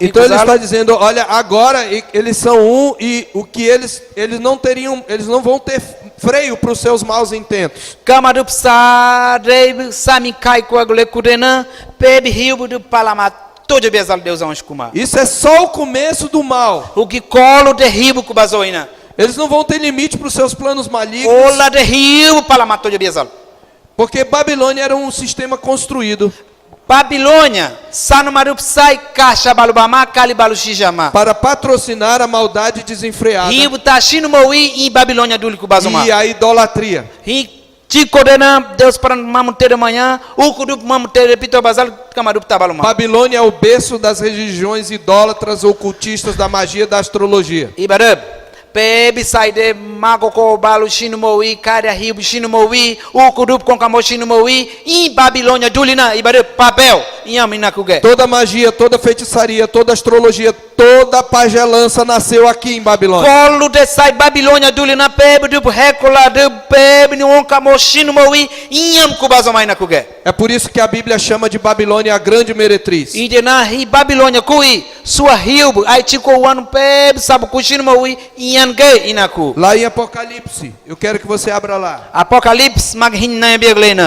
Então ele está dizendo, olha, agora eles são um e o que eles não vão ter freio para os seus maus intentos. Isso é só o começo do mal. Eles não vão ter limite para os seus planos malignos. Porque Babilônia era um sistema construído. Babilônia, sanumarupsai kasha balubama kali balushijama. Para patrocinar a maldade desenfreada. Hibu tashino mowi em Babilônia duli kubazoma. E a idolatria. Tikodena Deus para mamutere manhã, o kudup mamutere pito bazal kamadup tabaluma. Babilônia é o berço das religiões idólatras, ocultistas, da magia, da astrologia. Ibarab. Pebi saide magoko balu shinumowi karia hibu shinumowi o kudup com kamo shinumowi em Babilônia dulina ibarab papel iamina kuge. Toda magia, toda feitiçaria, toda astrologia, toda pagelança nasceu aqui em Babilônia. Kolu de sai Babilônia dulina pebi dup recola de pebi no kamo shinumowi iam kubazomaina kuge. É por isso que a Bíblia chama de Babilônia a grande meretriz. Indena hi Babilônia kui sua hibu ai tiko wan pebi sabu kushinumowi Lá em Apocalipse, eu quero que você abra lá. Apocalipse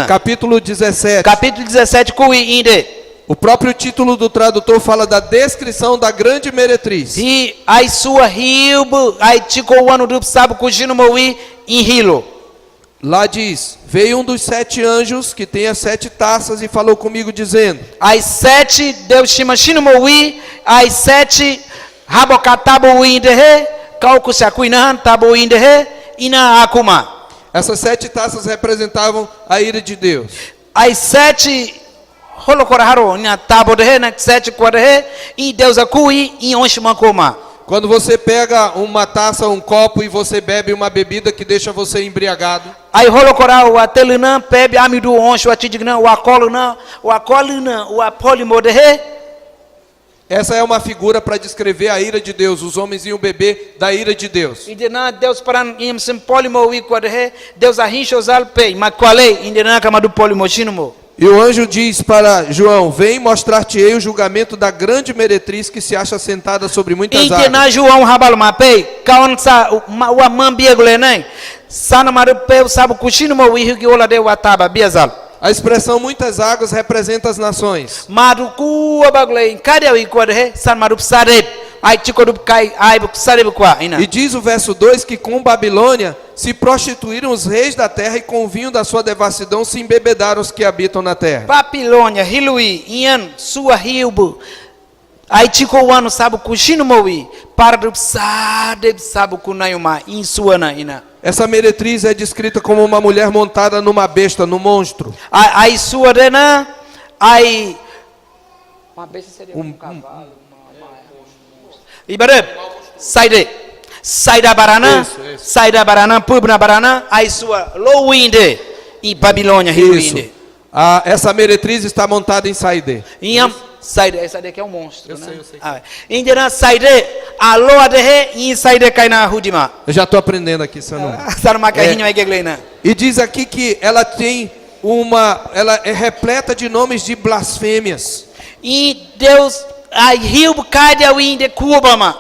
Capítulo 17. Capítulo 17 kui inde. O próprio título do tradutor fala da descrição da grande meretriz. E ai sua hibu ai tiko wan dup sabu kushinumowi inhilo. Lá diz, veio um dos 7 anjos que tem as 7 taças e falou comigo dizendo. Ai 7 Deus chama shinumowi ai 7 rabokatabu indehe. Essas 7 taças representavam a ira de Deus. As 7 Quando você pega uma taça, um copo e você bebe uma bebida que deixa você embriagado. Essa é uma figura para descrever a ira de Deus. Os homens iam beber da ira de Deus. E o anjo diz para João: vem mostrar-te-ei o julgamento da grande meretriz que se acha sentada sobre muitas Inte águas. na João habal mape kaon sa wa mambia gule nai sana maru pe sabu kushino mo wihu ki ola de wataba biazal. A expressão muitas águas representa as nações. Maru ku abagule kadia wi kwade san maru sareb ai chikodu kai ai bu sareb kwa ina. E diz o verso 2 que com Babilônia se prostituíram os reis da terra e com o vinho da sua devassidão se embebedaram os que habitam na terra. Babilônia hilui ian sua hiubu ai chiko wanu sabu kushino mo wi pardu sadeb sabu kunayuma in suana ina. Essa meretriz é descrita como uma mulher montada numa besta, no monstro. Ai sua dena ai uma besta seria cavalo. Ibarat saida barana Isso. saida barana pubna barana ai sua lowinde e Babilônia hilwinde. Essa meretriz está montada em Saide. Iam saida essa daqui é um monstro, né? sei. Indena saide a loa de e saide kaina hudima. Eu já estou aprendendo aqui, Sanu. Sarma kahinho é geglena. E diz aqui que ela é repleta de nomes de blasfêmias. E Deus ai hiu kadia winde kubama.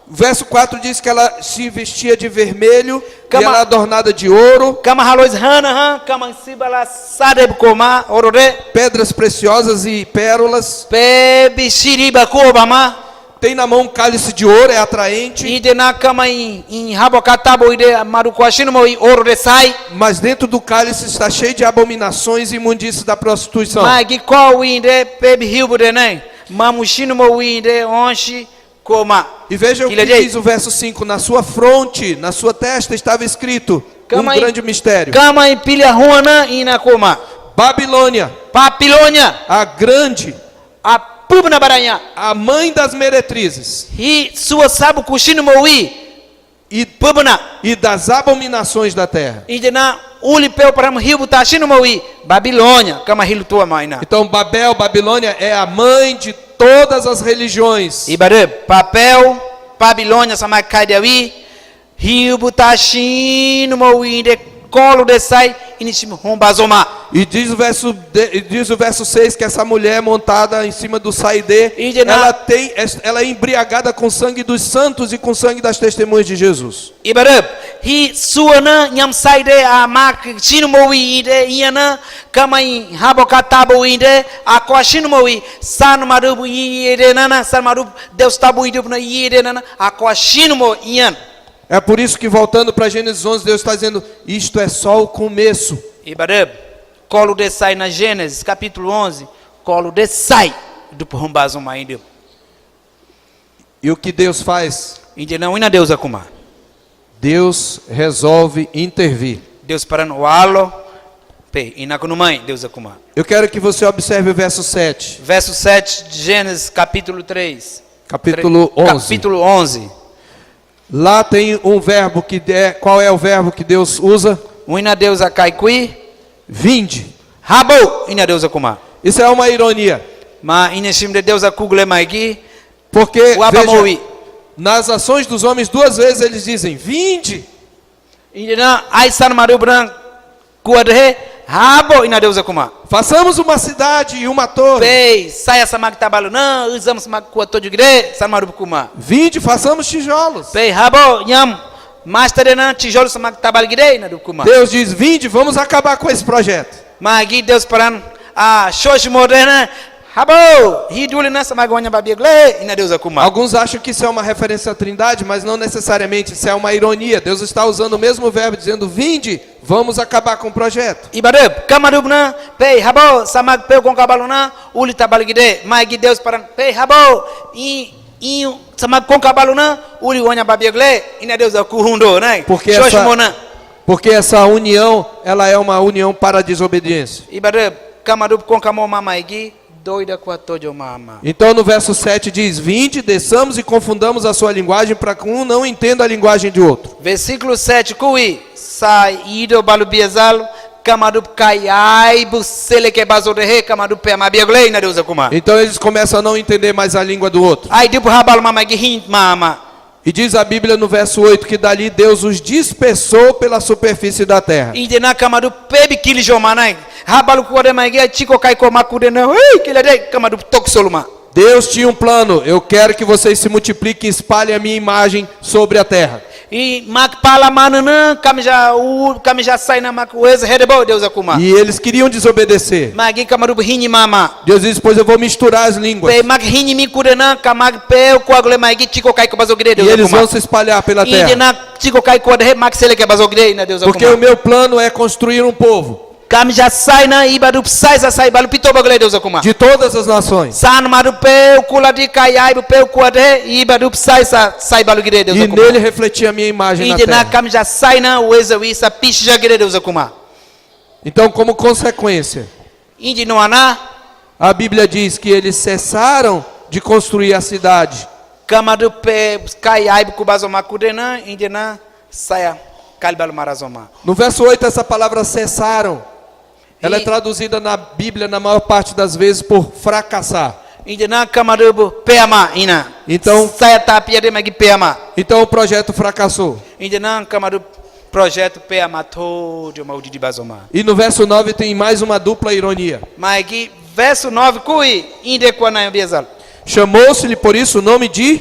Verso 4 diz que ela se vestia de vermelho e Kama- ela é adornada de ouro, Kama halois hana kama sibala sadeb koma orore pedras preciosas e pérolas. pe bishiriba kubama. Tem na mão um cálice de ouro, é atraente. Ide na kama in habokatabo ide maru kwashino mo orore sai. Mas dentro do cálice está cheio de abominações e imundícies da prostituição. Magi ko winde pe hiu de nei. Mamushino mo winde onshi koma. E veja o que diz o verso 5. Na sua fronte, na sua testa estava escrito um grande mistério. Kama in pilha huana ina koma. Babilônia, Babilônia a grande, a pubna baranya. a mãe das meretrizes Hi sua sabu kushino mo wi e, pubna. e das abominações da terra. Ide na uli peu para hiu tashino mo wi Babilônia kama hilu tua maina. Então Babilônia é a mãe de todas as religiões. Ibare papel Babilônia sama kaidawi hiu tashino mo wi de colo de sai inishim hombazoma. E diz o verso 6 que essa mulher montada em cima do Saide, ela é embriagada com o sangue dos santos e com o sangue das testemunhas de Jesus. Ibarab hi suana nyam saide a mak chino mo wi ide iana kama in habokatabo ide a kwashino mo wi san marubu ide nana san marubu Deus tabu ide na ide nana a kwashino mo ian. É por isso que, voltando para Gênesis 11, Deus está dizendo, isto é só o começo. Ibarab colo de sai na Gênesis capítulo 11 colo de sai do hombazoma ide. E o que Deus faz? Ide não ina Deus akuma. Deus resolve intervir. Deus para no alo pe ina kunumai Deus akuma. Eu quero que você observe o verso 7. Verso 7 de Gênesis capítulo 3. Capítulo 11. Capítulo 11. Lá tem um verbo qual é o verbo que Deus usa? Ina Deus akaikui Vinde. Rabo ina Deus akuma. Isso é uma ironia. Ma ineshim de Deus akugle maigi. Porque, Wabamowi. veja, nas ações dos homens, 2 vezes eles dizem, vinde. Ina aisan maru bran kuadhe rabo ina Deus akuma. Façamos uma cidade e uma torre. Pei saia samak tabalu na usamos samak kuato gre san maru kuma. Vinde, façamos tijolos. Pei rabo nyam master na tijolo samak tabal gre ina kuma. Deus diz, vinde, vamos acabar com esse projeto. Magi Deus paran a shosh moderna rabo hidule na samak wanya babigle ina Deus akuma. Alguns acham que isso é uma referência à Trindade, mas não necessariamente, isso é uma ironia. Deus está usando o mesmo verbo, dizendo, vinde, vamos acabar com o projeto. Ibarab kamarubna pei rabo samak peu com cabaluna uli tabal gre magi Deus paran pei rabo e samak com cabaluna uli wanya babigle ina Deus akuhundo né? Porque essa união, ela é uma união para a desobediência. Ibarab kamarub com camo mamaigi doida com a tojo mama. Então no verso 7 diz, vinde, desçamos e confundamos a sua linguagem para que um não entenda a linguagem de outro. Versículo 7 kui sai ido balubiazalo kamarub kaiai busele que bazorehe kamarub pe mabiagle na Deus akuma. Então eles começam a não entender mais a língua do outro. Ai tipo rabal mamaigi hint mama. E diz a Bíblia no verso 8 que dali Deus os dispersou pela superfície da terra. Indena kamadu pebi kili jomanai. Habalu kuade maigia chico kai ko makudena. Ei, kila dei kamadu tok soluma. Deus tinha um plano. Eu quero que vocês se multipliquem e espalhem a minha imagem sobre a terra. E mak pala manana kamja sai na mak wez hedebo Deus akuma. E eles queriam desobedecer. Magi kamadu hini mama. Deus disse, pois eu vou misturar as línguas. Pe mak hini mi kudena kamag pe ko agule magi chico kai ko bazogre E Deus eles vão akuma. se espalhar pela terra. Indena chico kai ko de mak sele ke bazogre na Deus Porque o akuma. meu plano é construir um povo Kamja sai na ibadu sai sai balu pito bagule Deus akuma. de todas as nações. San maru pe kula di kai ai pe kuade ibadu sai balu gire Deus E akuma. nele refletir a minha imagem na Indena terra. kamja sai na weza wisa pish jagire Deus akuma. Então, como consequência, Indi no ana a Bíblia diz que eles cessaram de construir a cidade. kamadu pe kai ai ku bazoma kudena indena saya kalbal marazoma. No verso 8, essa palavra cessaram. Ela é E- traduzida na Bíblia, na maior parte das vezes, por fracassar. Indena kamadu peama ina. Então- saya tapia de magi peama. Então o projeto fracassou. Indena kamadu projeto peama todo maudi di bazoma. E no verso 9 tem mais uma dupla ironia. Magi verso 9 kui inde kwana bezal. Chamou-se-lhe por isso o nome de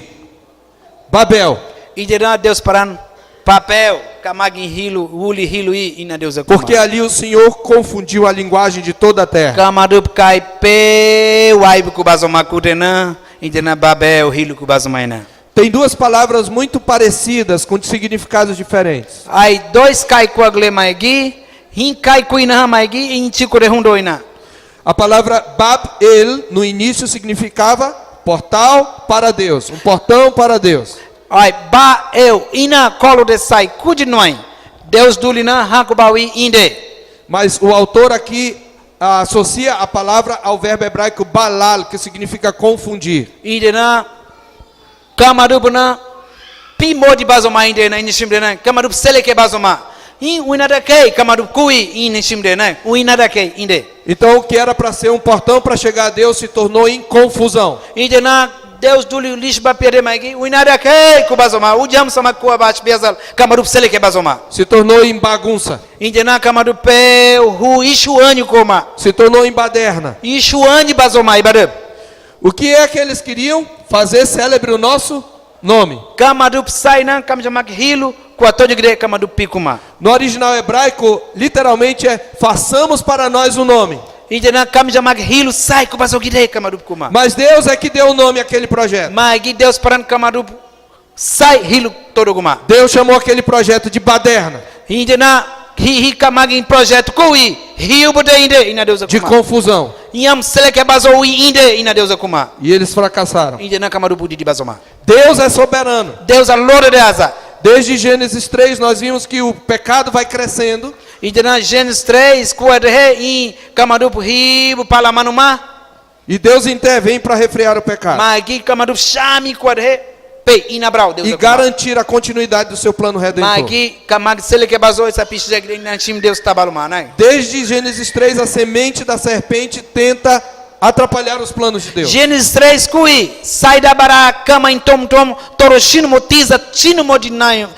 Babel, Indena Deus paran papel kamagi hilu uli hilu ina Deus akuma. porque ali o Senhor confundiu a linguagem de toda a terra. Kamadu kai pe waibu ku bazoma kudena indena babel hilu ku bazoma ina. Tem duas palavras muito parecidas com significados diferentes. Ai dois kai ku agle maigi hin kai ku ina maigi in chikure hundo ina. A palavra Babel no início significava portal para Deus, um portão para Deus. Ai ba eu ina kolo de sai kudinoi Deus dulina hakubawi inde. Mas o autor aqui associa a palavra ao verbo hebraico balal, que significa confundir. Indena kamadu buna pimo di bazoma inde na inishimde na kamadu seleke bazoma. In winada kei kamadu kui inishimde na winada kei inde. Então o que era para ser um portão para chegar a Deus se tornou em confusão. Indena Deus duli lishba pere maigi winada kei ku bazoma ujam sama ku abach bezal kamadu seleke bazoma. Se tornou em bagunça, Indena kamadu pe hu ishuani koma se tornou em baderna. ishuani bazoma ibadab. O que é que eles queriam? Fazer célebre o nosso nome. Kamadu saina kamjamak hilu kwa tojigre kamadu pikuma. No original hebraico, literalmente é façamos para nós um nome. Indena kamjamak hilu sai ku bazogire kamadu kuma. Mas Deus é que deu o nome àquele projeto. Magi Deus paran kamadu sai hilu todoguma. Deus chamou aquele projeto de baderna, Indena hi kamagi projeto kui hiu bude inde ina Deus de kuma. confusão. Yam seleke bazo inde ina Deus kuma. E eles fracassaram. Indena kamadu budi di bazoma. Deus é soberano. Deus a lord de asa. Desde Gênesis 3 nós vimos que o pecado vai crescendo Indena Gênesis 3 kuade he kamadu hiu palamanuma. e Deus intervém para refrear o pecado Magi kamadu shami kuade pe ina brau Deus e kuma. garantir a continuidade do seu plano redentor. Magi kamag seleke bazo essa pisha na chim Deus tabaluma, né? Desde Gênesis 3 a semente da serpente tenta atrapalhar os planos de Deus. Gênesis 3 kui sai da bara kama em tom toro shino motiza shino modinayo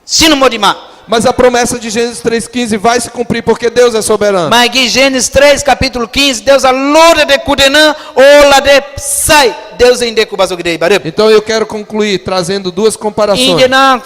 shino modima. Mas a promessa de Gênesis 3,15 vai se cumprir porque Deus é soberano. Magi Gênesis 3 capítulo 15 Deus a lore de kudena ola de sai Deus inde kubazo gidei bare. Então eu quero concluir trazendo duas comparações. Indena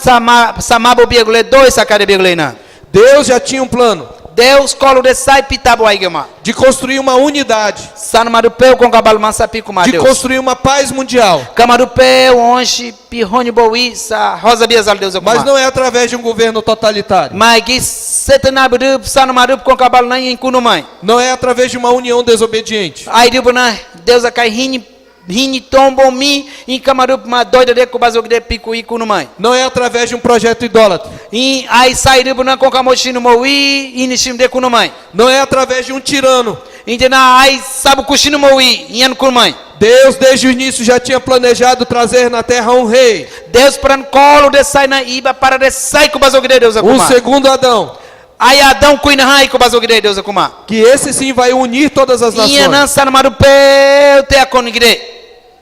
samabo biegule dois sakade biegule na. Deus já tinha um plano Deus colo de sai pitabo aigema. de construir uma unidade, Sanmaru peu com cabalo mansa pico de Deus. construir uma paz mundial. Kamarupe, onde, pihoni bowi, sa rosa biazal Deus é Mas não é através de um governo totalitário. Mas que setenaburup, sanomarup com cabalo na em kunumai. Não é através de uma união desobediente. Aí dibuna Deus a cai hini tombo mi em kamarup ma doida de kubazog de pico e kunumai. Não é através de um projeto idólatra. E aí sai dibuna com kamoshino mowi inishim de kunumai. Não é através de um tirano. Indena aí sabu kushino mowi yan kunumai. Deus desde o início já tinha planejado trazer na terra um rei, Deus pran colo de sai na iba para de sai kubazog de Deus a um kumai. segundo Adão, Aí Adão cuina hai kubazog de Deus a kumai. que esse sim vai unir todas as nações. Iana sanmarupe te akonigre.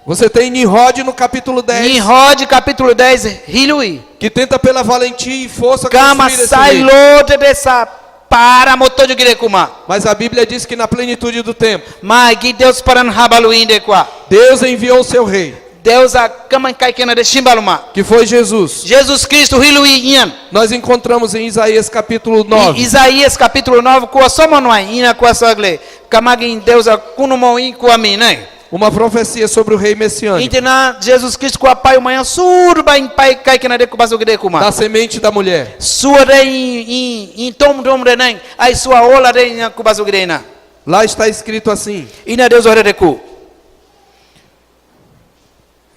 Você tem Nimrod no capítulo 10, Nimrod capítulo 10 hilui. que tenta pela valentia e força Kama construir esse sai reino. lote dessa para motor de kuma. Mas a Bíblia diz que na plenitude do tempo, Mas que Deus para habalu inde qua. Deus enviou o seu rei, Deus a kama kai kena de shimbaluma. que foi Jesus. Jesus Cristo hilui ian. Nós encontramos em Isaías capítulo 9, Isaías capítulo 9 kwa somonwai ina kwa sagle. Kama gin Deus a kunumo in kwa mine. uma profecia sobre o rei messiânico, Entena Jesus Cristo kwa pai manhã surba in pai kai kena de kubaso gide kuma. da semente da mulher. Sua de in tom dom de nem. Ai sua ola de in kubaso gide na. Lá está escrito assim, Ina Deus ore de ku.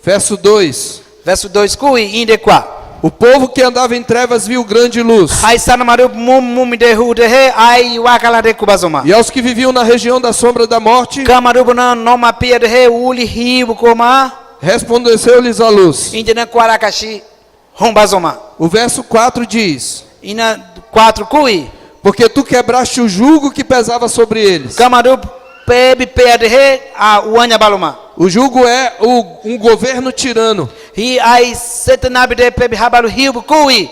verso 2: Verso 2 kui inde kwa. O povo que andava em trevas viu grande luz, Ai sana maru mum de hu de he ai wakala de kubazoma. e aos que viviam na região da sombra da morte, Kamaru na noma pia de he uli hibu koma. resplandeceu-lhes a luz. Indena kwarakashi hombazoma. O verso 4 diz: Ina 4 kui. porque tu quebraste o jugo que pesava sobre eles. Kamaru pebi pia de he a uanya baloma. O jugo é um governo tirano. Hi ai setnabi de pebi habalu hibu kui.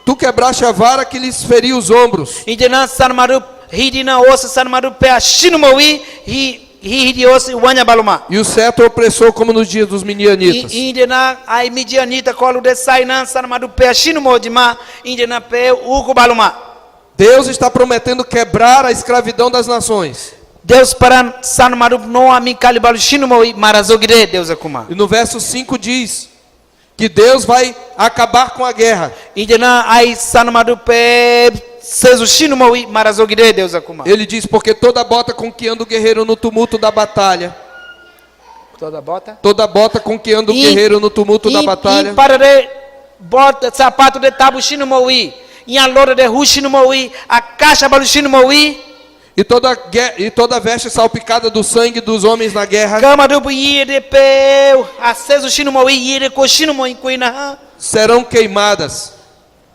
Tu quebraste a vara que lhes feria os ombros. Indena sanmaru hidina osa sanmaru pia shinumowi hi hidi osa uanya baloma. E o cetro opressor como nos dias dos midianitas. Indena ai midianita kolu de sainan sanmaru pia shinumodima. Indena pe uku baloma. Deus está prometendo quebrar a escravidão das nações. Deus para sanmaru no ami kalibalu shinumoi marazogire Deus akuma. E no verso 5 diz que Deus vai acabar com a guerra. Indena ai sanmaru pe sezu shinumoi marazogire Deus akuma. Ele diz, porque toda bota com que anda o guerreiro no tumulto da batalha. Toda bota. Toda bota com que anda o guerreiro no tumulto da batalha. E para de bota sapato de tabu shinumoi. E a lora de hu shinumoi. A caixa balu shinumoi. E toda veste salpicada do sangue dos homens na guerra Kama do de peu. Aceso shinumoi yere ko shinumoi kuina. serão queimadas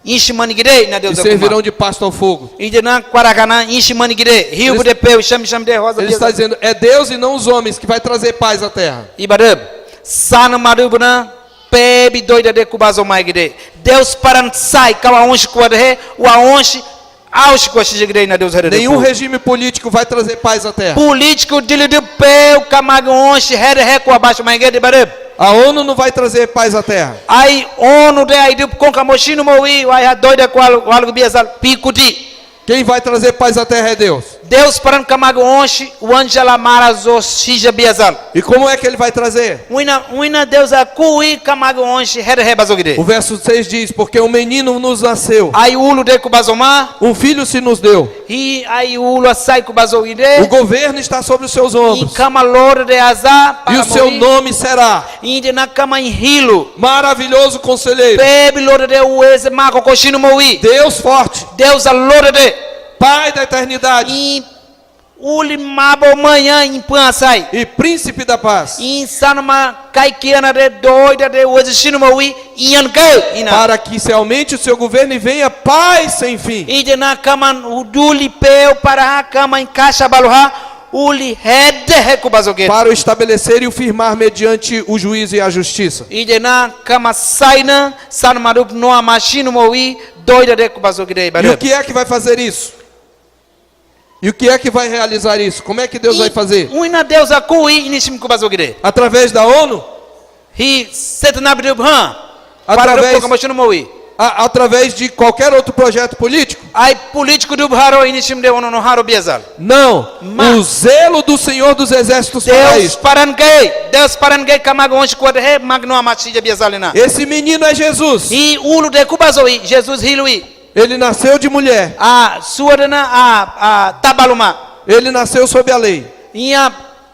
Inchimanigire na e Deus akuma. servirão de pasto ao fogo. Indena kwarakana inchimanigire. Rio de peu cham de rosa. Ele está dizendo, é Deus e não os homens que vai trazer paz à terra. Ibarab, sana marubna, pebi doida de kubazo maigide. Deus paran sai, kawa onshi kuadhe, wa onshi, aushi kuashigide na Deus herede. Nenhum regime político vai trazer paz à terra. Político dele de peu, kamag onshi, herhe kuabaixo maigide, ibarab. A ONU não vai trazer paz à terra. Ai, onu de ai de konkamoshino mowi, ai ha doida kual, walgo biazal, pikuti. Quem vai trazer paz à terra é Deus. Deus paran kamag onshi, wanjala marazo, shija biazal. E como é que ele vai trazer? Uina Deus a kui kamag onshi, herhe bazogide. O verso 6 diz, porque um menino nos nasceu, Ai ulu de kubazoma, um filho se nos deu. hi ai ulu asai kubazogide. O governo está sobre os seus E ombros. kama lord de azar, E o seu nome será inde na kama hilo. Maravilhoso Conselheiro, Pebi lord de ueze mako koshino mowi. Deus forte, Deus a lord de. Pai da eternidade E uli mabo manhã em pansai. e Príncipe da paz, Insano ma kai kiana de doida de ueze shino mowi. Ian kai ina. para que se aumente o seu governo e venha paz sem fim. Inde na kama uduli peu para a kama em caixa baluha. Uli hede hekubazogede. Para o estabelecer e o firmar mediante o juízo e a justiça. Ide na kama saina san marup no amashino mowi doida de kubazogede E o barab. que é que vai fazer isso? E o que é que vai realizar isso? Como é que Deus vai fazer? Uina Deus akui inishim kubazogede. Através da ONU? Hi setnabdub ha. Através- Para amashino mowi. Através de qualquer outro projeto político? Ai político dub haro inishim de ono no haro biazal. Não. Mas- O zelo do Senhor dos Exércitos fará Deus isso. parangay kamago onsh kwad he magno amashija biazalina. Esse menino é Jesus. Hi ulu de kubazoi Jesus hilui. Ele nasceu de mulher. A suadana a tabaluma. Ele nasceu sob a lei. Ia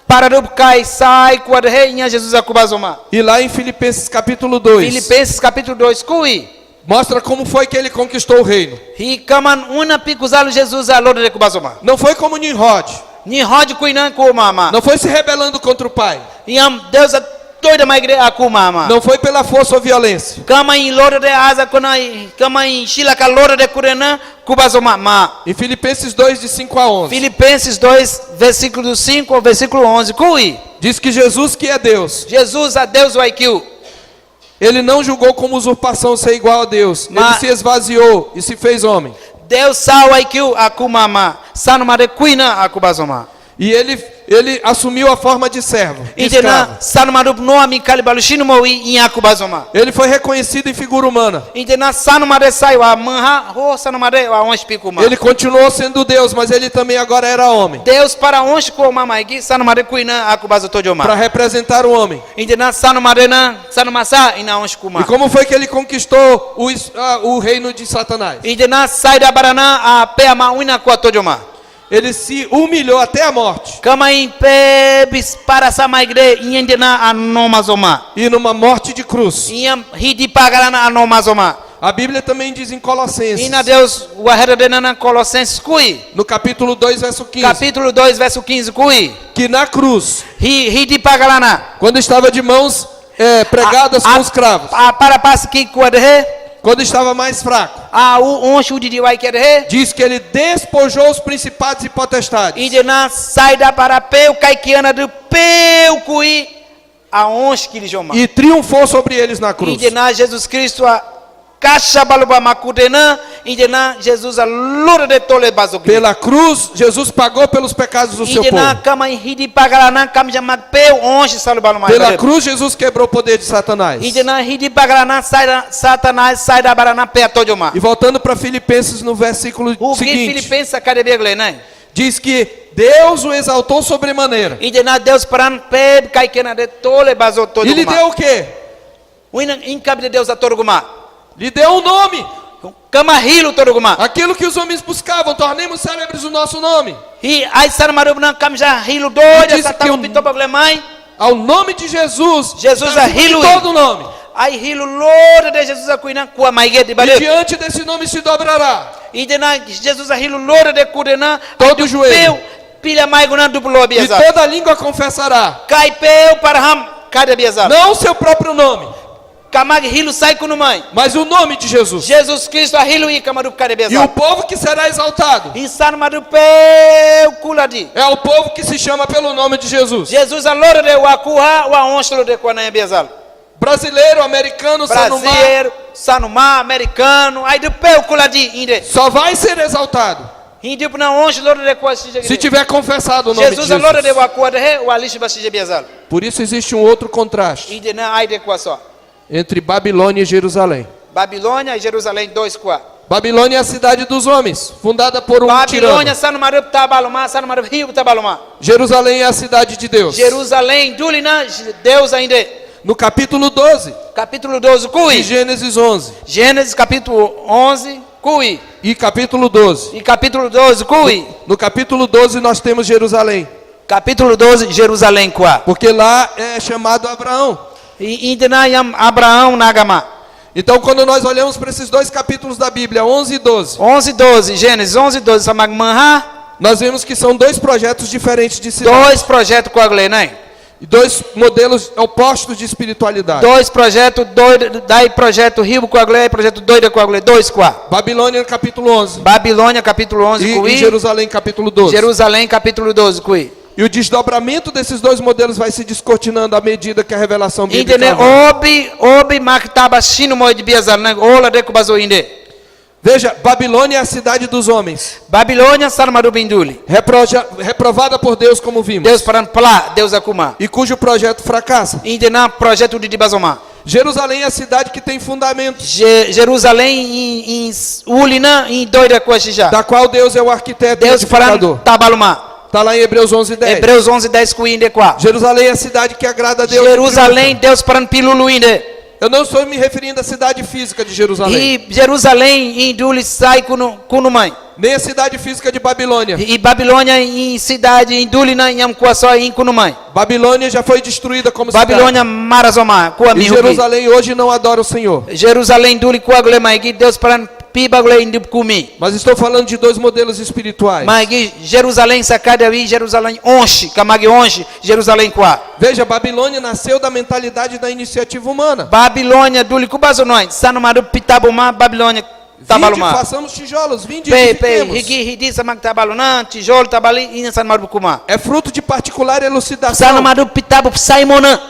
paradub kai sai kwad he ia Jesus akubazoma. E lá em Filipenses capítulo 2, Filipenses capítulo 2 kui. mostra como foi que ele conquistou o reino. Hi kaman una pikuzalo Jesus a lord de kubazoma. Não foi como Nimrod. Ni hod kuinan ku mama. Não foi se rebelando contra o pai. Iam Deus a doida mais igreja akuma. Não foi pela força ou violência. Kama em lora de asa konai, kama em chila ka lora de kurena kubazoma ma. Em Filipenses 2, de 5 a 11. Filipenses 2, versículo 5 ao versículo 11. Kui. Diz que Jesus, que é Deus, Jesus a Deus o IQ. ele não julgou como usurpação ser igual a Deus. Ele se esvaziou e se fez homem. Deus sa o IQ akuma ma. Sanuma de kuina akubazoma. E ele assumiu a forma de servo, de escravo. Indena sanuma do no ami kalibalushino moi in akubazoma. Ele foi reconhecido em figura humana. Indena sanuma de sai wa manha ho sanuma de wa onde pico ma. Ele continuou sendo Deus, mas ele também agora era homem. Deus para onde ko mama igi sanuma de kuina akubazo tojoma. Para representar o homem. Indena sanuma de na sanuma sa ina onde kuma. E como foi que ele conquistou o reino de Satanás? Indena sai da barana a pe ama uina ko tojoma. Ele se humilhou até a morte. Kama in pe bis para sa maigre indena anomazoma. E numa morte de cruz. Iam hidi pagarana anomazoma. A Bíblia também diz em Colossenses, Ina Deus o na Colossenses kui. no capítulo 2, verso 15, Capítulo 2, verso 15 kui. que na cruz, Hidi pagarana. quando estava de mãos pregadas com os cravos, Para pas ki kuadhe. quando estava mais fraco, O onde de vai querer. diz que ele despojou os principados e potestades. Indena sai da para peu caiquiana do peu kui. Aonde que ele joma. E triunfou sobre eles na cruz. Indena Jesus Cristo a caixa baluba macudena. Indena Jesus a lura de tole bazoki. Pela cruz, Jesus pagou pelos pecados do seu Indena povo. kama hidi pagarana kam jamak peu onde salubalu mais. Pela cruz, Jesus quebrou o poder de Satanás. Indena hidi pagarana sai da Satanás sai da barana pe tojoma. E voltando para Filipenses no versículo O que seguinte, Filipenses cadê begle, né? diz que Deus o exaltou sobremaneira. Indena Deus paran pe caiquiana de tole bazo E lhe tojoma. deu o quê? O incabe de Deus a torguma. Lhe deu um nome. Kama hilo torguma. Aquilo que os homens buscavam, tornemos célebres o nosso nome. E ai sar marubna kamja hilo E doida diz sa que tamu pito baglemai. Ao nome de Jesus, Jesus está é acima de Hilo. todo nome. Ai hilo lora de Jesus a kuina kwa maige de E bale. diante desse nome se dobrará E dena Jesus a hilo lora de kudena todo joelho. Pilha mai guna duplo E biasa. toda língua confessará, Kai peu para ham kada biasa. não o seu próprio nome, Kamag hilo sai kunumai. mas o nome de Jesus. Jesus Cristo a hilo i kamarup kada E o biasa. povo que será exaltado Insan madupeu kuladi. é o povo que se chama pelo nome de Jesus. Jesus a lora de wakuha wa onshlo de kwana biasa. Brasileiro, americano, sanumá, Brasileiro, sanumá, americano, aí do peu kuladi inde. só vai ser exaltado Hindi puna onde lora de kwa shije. se tiver confessado o nome de Jesus a lora de Jesus. wakwa de he wa lishi bashije biasa. Por isso existe um outro contraste Inde na ai de kwa só. entre Babilônia e Jerusalém. Babilônia e Jerusalém dois qua. Babilônia é a cidade dos homens, fundada por um Babilônia tirano. sanumarup tabaluma, sanumarup rio tabaluma. Jerusalém é a cidade de Deus. Jerusalém dulina Deus ainda. No capítulo 12 Capítulo 12 de cui. Gênesis 11 Gênesis capítulo 11 cui. e capítulo 12. E capítulo 12 cui. No capítulo 12 nós temos Jerusalém, Capítulo 12 Jerusalém qua. porque lá é chamado Abraão. E indena yam Abraão nagama. Então quando nós olhamos para esses dois capítulos da Bíblia, 11 e 12, 11 12 Gênesis 11 12 samagmanha. nós vemos que são dois projetos diferentes de cidade. Dois projetos com a Glenai. E dois modelos opostos de espiritualidade. Dois projetos, doido, daí projeto Rio com a Glé, projeto doido com a Glé, dois qua. Babilônia, capítulo 11. Babilônia, capítulo 11, E cui. Jerusalém, capítulo 12. Jerusalém, capítulo 12, cui. E o desdobramento desses dois modelos vai se descortinando à medida que a revelação bíblica Inde ne avança. obi maktaba shino mo de biazar, né? Ola de kubazo inde. Veja, Babilônia é a cidade dos homens, Babilônia, sarmaru binduli. reprovada por Deus, como vimos, Deus paran plá, Deus akuma. e cujo projeto fracassa. Inde na projeto de dibazoma. Jerusalém é a cidade que tem fundamento, Jerusalém em ulina em doida com a xijá. da qual Deus é o arquiteto e Deus paran edificador. tabaluma. Está lá em Hebreus 11:10. Hebreus 11 10 cui inde qua. Jerusalém é a cidade que agrada a Deus. Jerusalém, Deus paran pilulu inde. Eu não estou me referindo à cidade física de Jerusalém, E Jerusalém em duli sai kunumai. nem à cidade física de Babilônia. E Babilônia em cidade em duli na yamkuaso em kunumai. Babilônia já foi destruída como Babilônia marazoma com a cidade. E mihuki. Jerusalém hoje não adora o Senhor. Jerusalém duli com a glemai que Deus paran pibagule indip kumi. Mas estou falando de dois modelos espirituais. Magi Jerusalém sakadawi Jerusalém onshi kamagi onshi Jerusalém kwa. Veja, Babilônia nasceu da mentalidade da iniciativa humana. Babilônia duli kubazo noi sanu madu pitabuma Babilônia Vinde, tabaluma. façamos tijolos, vinde e Pe edifiquemos. higi samag tabaluna tijol tabali ina sanu madu kuma. É fruto de particular Sanu elucidação, madu pitabu saimona.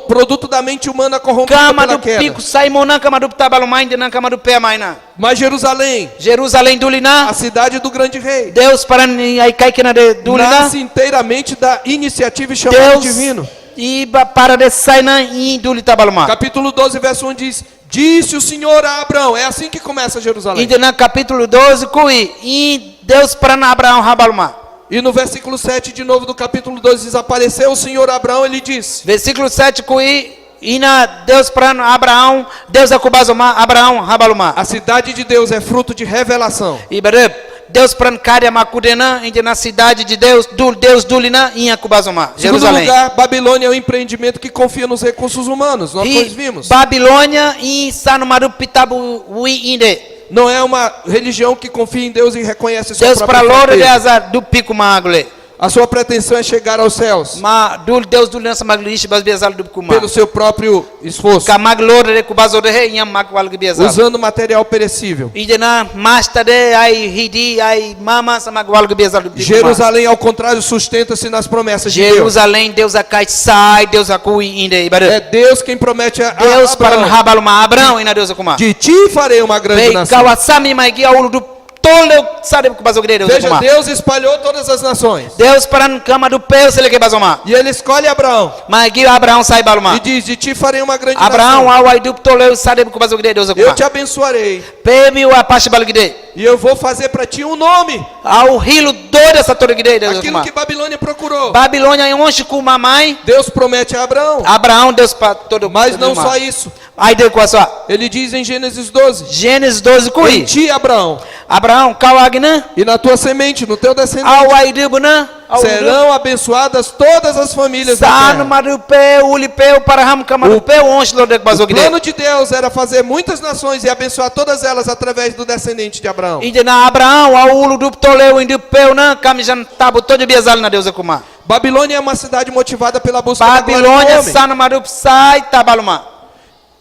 produto da mente humana corrompida Kama pela do queda. pico saimona kama do tabaluma indina kama do pe maina. Mas Jerusalém, Jerusalém dulina. a cidade do grande rei, Deus para ai kai kena de dulina. nasce inteiramente da iniciativa e chamado Deus divino. iba para de saina e duli tabaluma. Capítulo 12, verso 1 diz: Disse o Senhor a Abraão. É assim que começa Jerusalém. Indina capítulo 12 kui e Deus para na Abraão rabaluma. E no versículo 7 de novo do capítulo 12 diz: Apareceu o Senhor a Abraão, ele disse. Versículo 7 kui ina Deus para Abraão, Deus akubazoma Abraão rabaluma. A cidade de Deus é fruto de revelação. Iberep Deus para cada makudena indina cidade de Deus, Deus dulina e akubazoma. Segundo Jerusalém. lugar, Babilônia é um empreendimento que confia nos recursos humanos. Nós vimos. Babilônia e sanu maru pitabu wi inde. Não é uma religião que confia em Deus e reconhece sua Deus para própria lore de fraqueza. azar do pico magle. A sua pretensão é chegar aos céus Ma dul Deus dul nasa maglish bas biazal do kuma. pelo seu próprio esforço, Ka maglore de kubazo de he yam makwal ge biazal. usando material perecível. Idena masta de ai hidi ai mama sa magwal ge biazal do pico. Jerusalém, ao contrário, sustenta-se nas promessas de Deus. Jerusalém Deus akai sai Deus akui inde ibare. É Deus quem promete a Deus para Abraão: habal ma Abraão ina Deus akuma. de ti farei uma grande Vei nação. kawasami mai gi aulu do tole sabe kubazo ge Deus Veja, akuma. Deus espalhou todas as nações. Deus para kama do peu sele ke bazoma. E ele escolhe Abraão Magi Abraão sai balma. e diz: de ti farei uma grande Abraão nação. awai dup tole sabe ko bazo gide Deus Eu akuma. te abençoarei Pemi wa pash balgide. e eu vou fazer para ti um nome. Au hilo doida sa tore gide Deus Aquilo akuma. que Babilônia procurou. Babilônia em onde com mamãe. Deus promete a Abraão. Abraão Deus para todo. Mas não só isso. Aí de com só. Ele diz em Gênesis 12: Gênesis 12 em kui. ti, Abraão, Abraão kawagna. e na tua semente, no teu descendente, Awai dubna. serão abençoadas todas as famílias da Sano terra. marupe ulipeu para ham kamarupe onde lo de bazo O gide. plano de Deus era fazer muitas nações e abençoar todas elas através do descendente de Abraão. Inde na Abraão au ulu dup tole inde peu na kamijan tabu todo biazal na Deus akuma. Babilônia é uma cidade motivada pela busca da glória do Babilônia homem. sano marup sai tabaluma.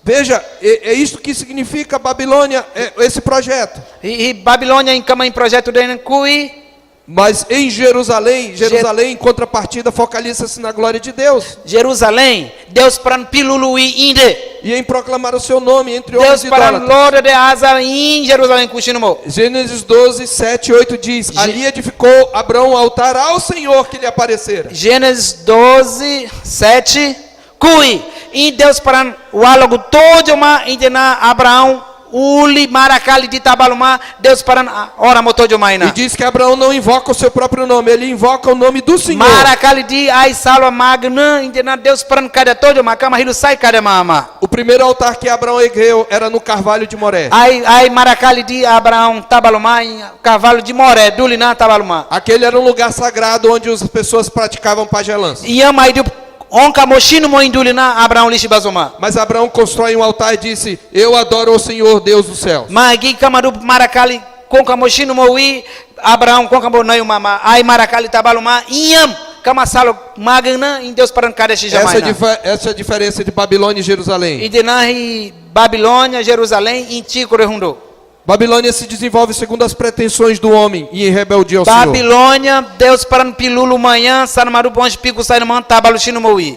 Veja, é isto que significa Babilônia, esse projeto. E Babilônia em cama em projeto de Kui. Mas em Jerusalém, em contrapartida, focaliza-se na glória de Deus Jerusalém, Deus para pilului inde. e em proclamar o seu nome entre homens Deus para idólatras. lore de asa em Jerusalém kushinomo. Gênesis 12, 7 e 8 diz: ali edificou Abraão um altar ao Senhor que lhe aparecera. Gênesis 12, 7. Kui. E Deus para o álogo todo uma indena Abraão. Uli maracali de tabaluma. Deus para ora motojo E maina. diz que Abraão não invoca o seu próprio nome, ele invoca o nome do Senhor. Maracali de ai salva magna. Indena Deus para cada todo makama hilu sai cada mama. O primeiro altar que Abraão ergueu era no Carvalho de Moré. Ai maracali de Abraão tabaluma em cavalo de Moré, dulina tabaluma. Aquele era um lugar sagrado onde as pessoas praticavam pagelança. E amai do onka moshino mo indulina Abraão lishi bazoma. Mas Abraão constrói um altar e disse: eu adoro o Senhor, Deus do céu. Magi kamaru maracali konka moshino mo wi Abraão konka mo nayo mama. Ai maracali tabaluma iam kama salo magna em Deus para cada shi jamaina. Essa é a diferença de Babilônia e Jerusalém. Idenahi Babilônia, Jerusalém e Tico rehundo. Babilônia se desenvolve segundo as pretensões do homem e em rebeldia ao Senhor. Babilônia, Deus para pilulu manhã, sanamaru bonde pico sai man tabalushino mowi.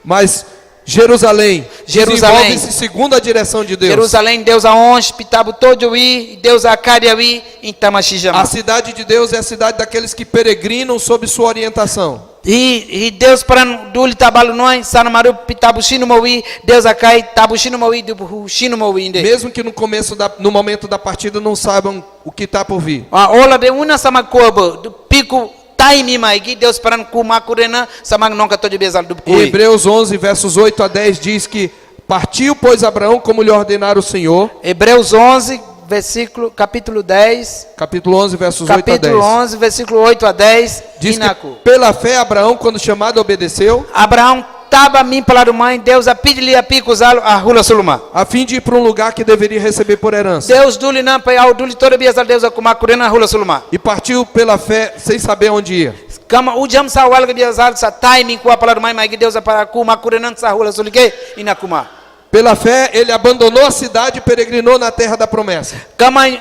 Mas Jerusalém desenvolve-se segundo a direção de Deus. Jerusalém, Deus aonde pitabu todo wi, Deus a cada wi em tamashijama. A cidade de Deus é a cidade daqueles que peregrinam sob sua orientação. E Deus para duli tabalu noi, sanamaru pitabu shino mowi, Deus a cai tabu shino mowi do shino mowi inde. Mesmo que no momento da partida não saibam o que está por vir. A ola de una sama kobo do pico time mai que Deus para kumakurena samang nonka todo bezal do Em Hebreus 11, versos 8 a 10 diz que partiu, pois, Abraão como lhe ordenara o Senhor. Hebreus 11, versículo, capítulo 10. Capítulo 11, versos 8 a 10. Capítulo 11, versículo 8 a 10. Diz que Inaku. pela fé Abraão, quando chamado, obedeceu. Abraão taba min palar mãe, Deus a pedir a picusalo a rula sulma. a fim de ir para um lugar que deveria receber por herança. Deus duli não pai ao duli toda biasa Deus a kuma kurena rula sulma. E partiu pela fé sem saber onde ia. Kama ujam sa walga biasa sa timing com a palar mãe, mas que Deus a para kuma kurena sa rula sulike ina kuma. Pela fé, ele abandonou a cidade e peregrinou na terra da promessa. Kama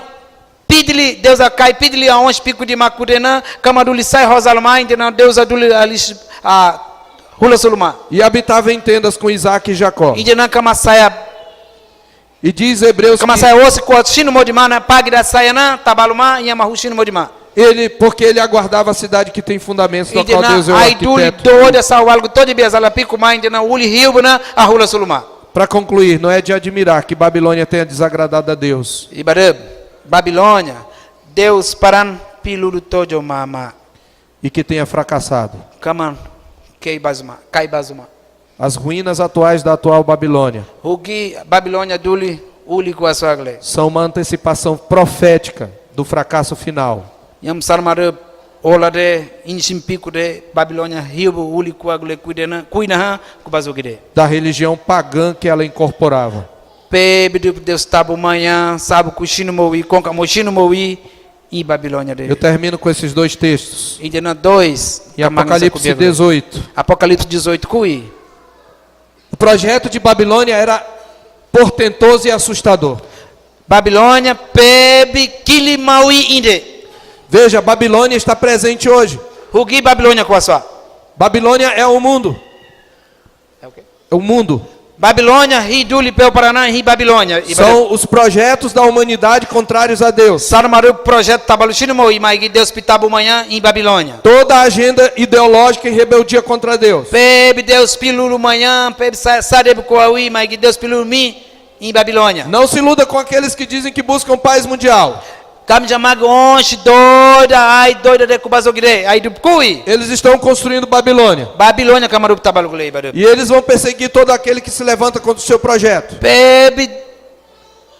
pidli Deus a cai pidli a onde pico de makurena, kama duli sai rosal mãe, Deus a duli a rula sulma. E habitava em tendas com Isaac e Jacó. E na kama saia E diz Hebreus kama que saia osse com chino modimana pag da saia na tabaluma e ama chino modimana. porque ele aguardava a cidade que tem fundamentos, do qual Deus é o ai duli arquiteto. toda sa walgo todo biasa pico mãe, uli riubna a rula sulma. Para concluir, não é de admirar que Babilônia tenha desagradado a Deus. Ibarab, Babilônia, Deus paran pilulu tojo mama. E que tenha fracassado. Kaman, kai bazuma. As ruínas atuais da atual Babilônia Hugi Babilônia duli uli kwa swagle. são uma antecipação profética do fracasso final. Yam sarmarab ola de inshim pico de Babilônia riubu uli kwa gle kuina ha kubazugide. Da religião pagã que ela incorporava. Pebe Deus tabu manhã, sabe kushino mowi, konka moshino mowi e Babilônia de. Eu termino com esses dois textos. E dena 2 Em Apocalipse 18. Apocalipse 18 kui. O projeto de Babilônia era portentoso e assustador. Babilônia pebe kilimawi inde. Veja, Babilônia está presente hoje. Hugi Babilônia kwa swa. Babilônia é o mundo. É o quê? É o mundo. Babilônia ri duli peu paraná ri Babilônia. São os projetos da humanidade contrários a Deus. Sarmaru projeto tabalushino mo imai Deus pitabu manhã em Babilônia. Toda a agenda ideológica em rebeldia contra Deus. Pebe Deus pilulu manhã, pebe sadebu koawi imai Deus pilulu mi em Babilônia. Não se iluda com aqueles que dizem que buscam paz mundial. Kam jamag onche doida de kubazogire, ai dubkui. Eles estão construindo Babilônia. Babilônia kamaru tabalugule ibadu. E eles vão perseguir todo aquele que se levanta contra o seu projeto. Pebe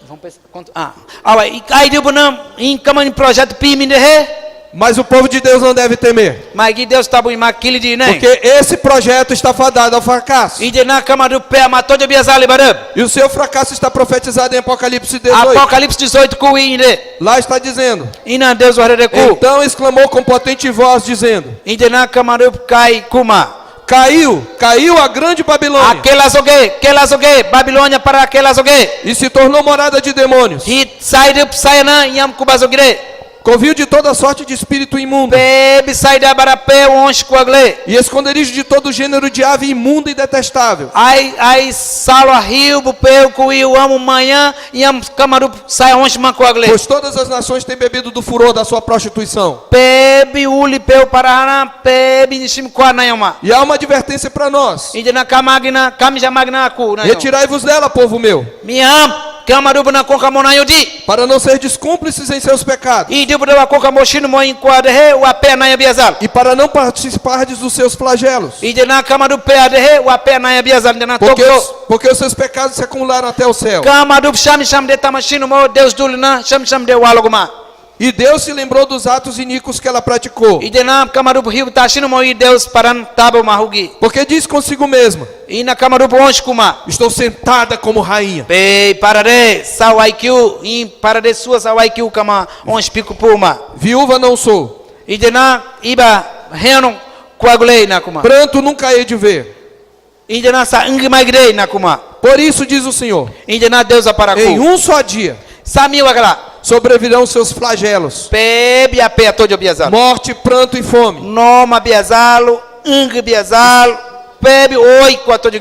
vamos pensar quanto ai dubunam em kaman projeto pimi de he. Mas o povo de Deus não deve temer. Mas que Deus tabu imakili de né. Porque esse projeto está fadado ao fracasso. E de na kamaru pe matou de biazali barab. E o seu fracasso está profetizado em Apocalipse 18. Apocalipse 18 kui inde. Lá está dizendo. Ina Deus warede ku. Então exclamou com potente voz, dizendo: E de na kamaru kai kuma. Caiu a grande Babilônia. Aquela zogue, Babilônia para aquela zogue. E se tornou morada de demônios. Hit side sayana yam kubazogire. Covil de toda sorte de espírito imundo. Baby side bara pe onsh kwagle. E esconderijo de todo gênero de ave imunda e detestável. Ai salo rio bu pe kui amo manhã yam kamaru sai onsh man kwagle. Pois todas as nações têm bebido do furor da sua prostituição. Baby uli pe parana baby nishim kwa nayoma. E há uma advertência para nós. Indena kamagina kamja magna ku. Retirai-vos dela, povo meu. Miam. Para não ser cúmplices em seus pecados. E para não participardes dos seus flagelos. Porque os seus pecados se acumularam até o céu. E Deus se lembrou dos atos iníquos que ela praticou. Porque diz consigo mesma: estou sentada como rainha. Viúva não sou. Pranto nunca hei de ver. Por isso diz o Senhor: em um só dia sobrevirão seus flagelos, morte, pranto e fome.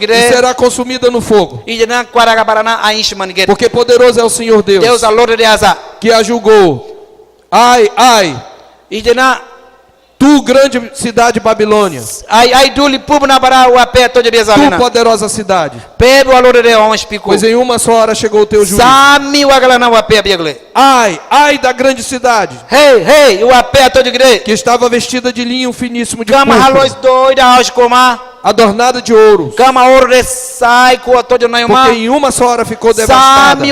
E será consumida no fogo. Porque poderoso é o Senhor Deus, que a julgou. Ai, tu grande cidade Babilônia, tu poderosa cidade, pois em uma só hora chegou o teu juízo. Ai da grande cidade, que estava vestida de linho finíssimo de púrpura, adornada de ouro, porque em uma só hora ficou devastada.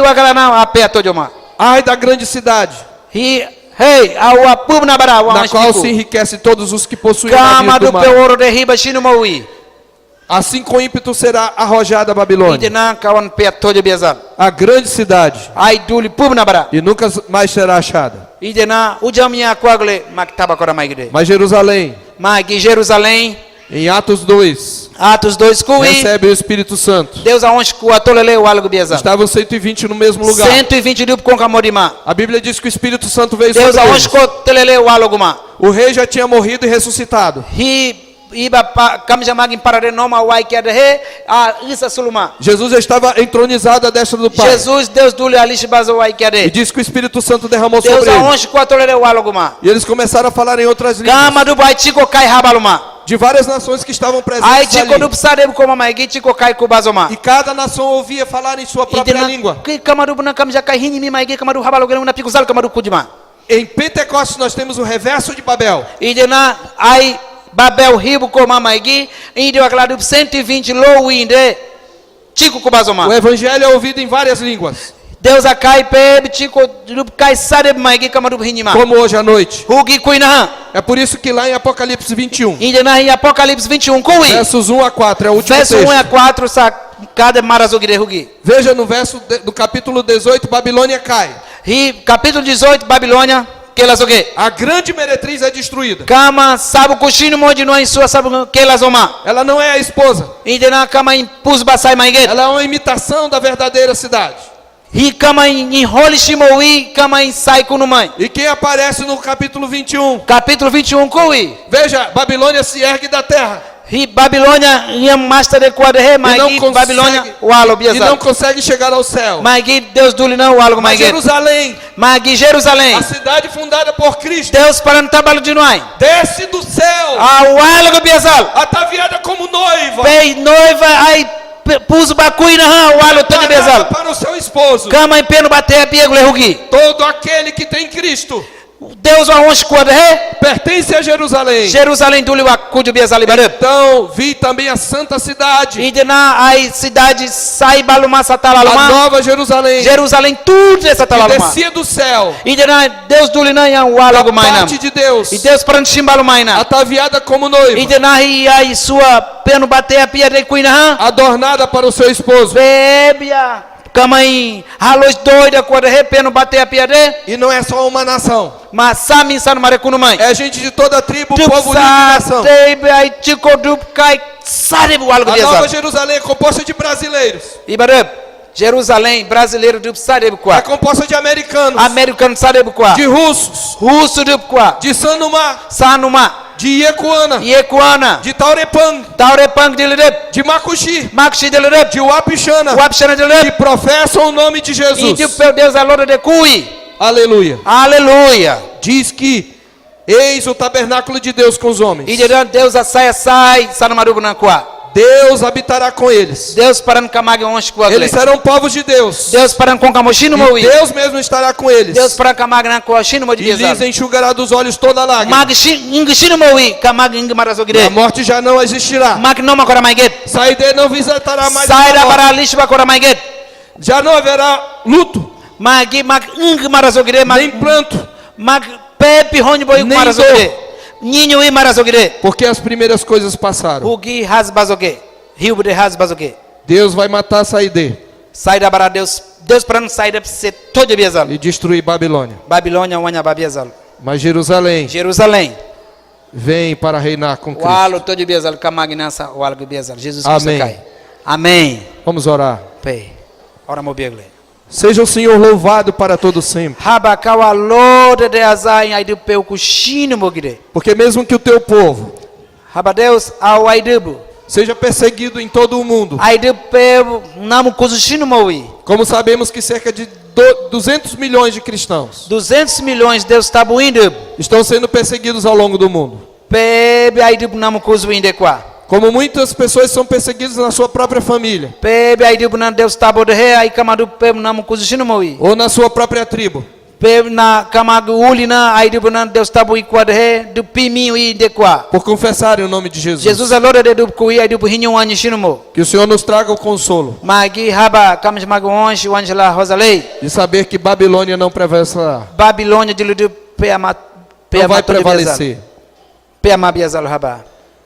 Ai da grande cidade, na qual se enriquece todos os que possuem navios do mar. Assim com ímpeto será arrojada a Babilônia, Idena kawan pe toje biazal. a grande cidade, Ai duli pubna bara. e nunca mais será achada. Idena ujamia kwagle maktaba kora maigde. Mas Jerusalém, Magi Jerusalém, em Atos 2, Atos 2 kui. recebe o Espírito Santo. Deus aonde ku atolele o algo biazal. Estavam 120 no mesmo lugar. 120 dub com camorima. A Bíblia diz que o Espírito Santo veio Deus sobre aonde eles. ku telele o algo ma. O rei já tinha morrido e ressuscitado. Iba kamja magin parare noma wai que he a isa suluma. Jesus já estava entronizado à destra do Pai. Jesus Deus duli alish bazo wai que E diz que o Espírito Santo derramou Deus sobre eles. aonde ku atolele o algo ma. E eles começaram a falar em outras línguas. Kama du bai chico kai habaluma. De várias nações que estavam Ai presentes chico du ali. psade como mai chico kai ku bazoma. E cada nação ouvia falar em sua própria língua. Que kama du na kamja kai hini mi mai kama du habalo gele na pikuzal kama du kujma. Em Pentecostes nós temos o reverso de Babel. Idena ai Babel ribo como maigi, índio aclaro 120 low inde, chico kubazoma. O evangelho é ouvido em várias línguas. Deus a cai pebe chico cai sare maigi kamaru hinima. Como hoje à noite. Hugi kuina. É por isso que lá em Apocalipse 21, Indena em Apocalipse 21 kui. versos 1 a 4, é o último Verso 1 a texto. 4 sa cada marazogire hugi. Veja no verso do capítulo 18, Babilônia cai. Hi capítulo 18 Babilônia que elas o quê? A grande meretriz é destruída. Kama sabu kushino moji no em sua sabu que elas oma. Ela não é a esposa. Indena kama impus basai maiget. Ela é uma imitação da verdadeira cidade. Hi kama em holi shimowi kama em sai kunumai. E quem aparece no capítulo 21? Capítulo 21 kui. Veja, Babilônia se ergue da terra. Hi Babilônia ia master de quadre magi Babilônia walo e não biazal. consegue chegar ao céu. Magi Deus duli não walo Mas magi. Jerusalém, Magi Jerusalém. a cidade fundada por Cristo, Deus para tabalo de nós. desce do céu, A walo biazal. ataviada como noiva, Pei noiva ai pus bakui na walo tani preparada biazal. para o seu esposo. Kama em peno bater a piego lehugi. Todo aquele que tem Cristo Deus aonde quadre pertence a Jerusalém. Jerusalém duli wa kuju biazal ibarep. Então vi também a santa cidade, E de na ai cidade sai baluma a satalaluma. nova Jerusalém, Jerusalém tudo essa que talaluma. descia do céu, E de na Deus duli na yang walo da mainam. parte de Deus, E Deus para chimbalo mainam. ataviada como E noiva, de na ai sua peno bater a pia de cuina. adornada para o seu esposo. Bebia. Kamai halos doida quando repeno bater a pia de. E não é só uma nação, Mas sami san marekunu mai. é gente de toda a tribo, povo, língua e nação. Tebe ai chico dup kai sarebu algo A Nova biasa. Jerusalém é composta de brasileiros, Ibarep. Jerusalém brasileiro dup sarebu é qua. composta de americanos, Americano sarebu qua. de russos, Russo dup qua. de Sanumá, Sanuma. de Iekuana, Yekuana. de Taurepang, Taurepang dilirep. de Macuxi, Makshi dilirep. de Uapixana, Wapshana que dilirep. professam o nome de E Jesus. dup Deus a loda de cui. Aleluia. Aleluia. Diz que eis o tabernáculo de Deus com os homens. E de Deus a sai sanumarubu na qua. Deus habitará com eles. Deus paran kamage onsh kwa Eles serão povos de Deus. Deus paran com kamoshino E mowi. Deus mesmo estará com eles. Deus paran kamage na kwa shino mo E lhes diezal. enxugará dos olhos toda lágrima. Mag shino mowi kamage ing A marazogire. morte já não existirá. Mag no makora maiget. Saída não visitará mais a Sai da morte. para lishba kora maiget. Já não haverá luto, Mag ing marazogire nem planto, mag pepi honyo boy Nem marazogire. Ninho i marazogire. porque as primeiras coisas passaram. Hugi has bazoge. Hiu de has bazoge. Deus vai matar Saíde Sai da para Deus. Deus paran sai da se todo biezal. e destruir Babilônia. Babilônia wanya babiezal. Mas Jerusalém Jerusalém. vem para reinar com Cristo. Walo todo biezal kamage nasa walo biezal. Jesus Cristo Amém. cai. Amém. Vamos orar. Pei. Ora mo biegle. Seja o Senhor louvado para todo sempre. Haba kawa loda de azai ai do peu kushino mogire. Porque mesmo que o teu povo Haba Deus ao ai dubu. seja perseguido em todo o mundo, Ai do peu namu kuzushino mowi. como sabemos que cerca de 200 milhões de cristãos 200 milhões Deus está buindo. estão sendo perseguidos ao longo do mundo. Pebe ai dubu namu kuzu inde kwa. Como muitas pessoas são perseguidas na sua própria família Pebe ai dubu nan Deus está bode he ai kamadu pe namu kuzushino mowi. ou na sua própria tribo. Pebe na kamagu ulina ai dubu nan Deus está bui kwa de he do pimi inde kwa. Por confessarem o nome de Jesus. Jesus a loda de dubu kui ai dubu hinyo wanyi shino mo. Que o Senhor nos traga o consolo Magi haba kamj magu onshi wanjala hozalei. de saber que Babilônia não prevalecerá. Babilônia de ludu pe ama Não vai prevalecer. pe ama biazal haba.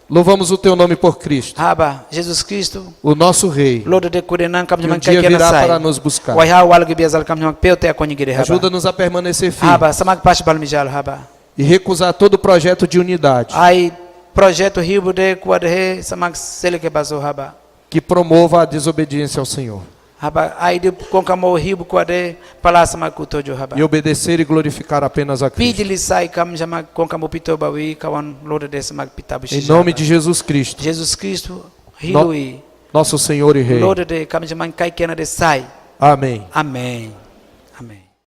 Louvamos o teu nome por Cristo, Haba Jesus Cristo. o nosso Rei. Lord de kurenan kam Que um jaman dia kai virá sai. para nos buscar. Wai ha wal ge biazal kam jaman peute akonyi gire haba. Ajuda-nos a permanecer firmes Haba samak pas balmijal haba. e recusar todo projeto de unidade Ai projeto hibu de kuadhe samak seleke bazo haba. que promova a desobediência ao Senhor. Haba ai de konkamo hibu kuadhe pala samak kutojo haba. E obedecer e glorificar apenas a Cristo. Pidili sai kam jamak konkamo pito bawi kawan Lord de samak pitabu Em nome de Jesus Cristo, Jesus Cristo hilui nosso Senhor e Rei. Lord de kam jaman kai kena de sai. Amém. Amém.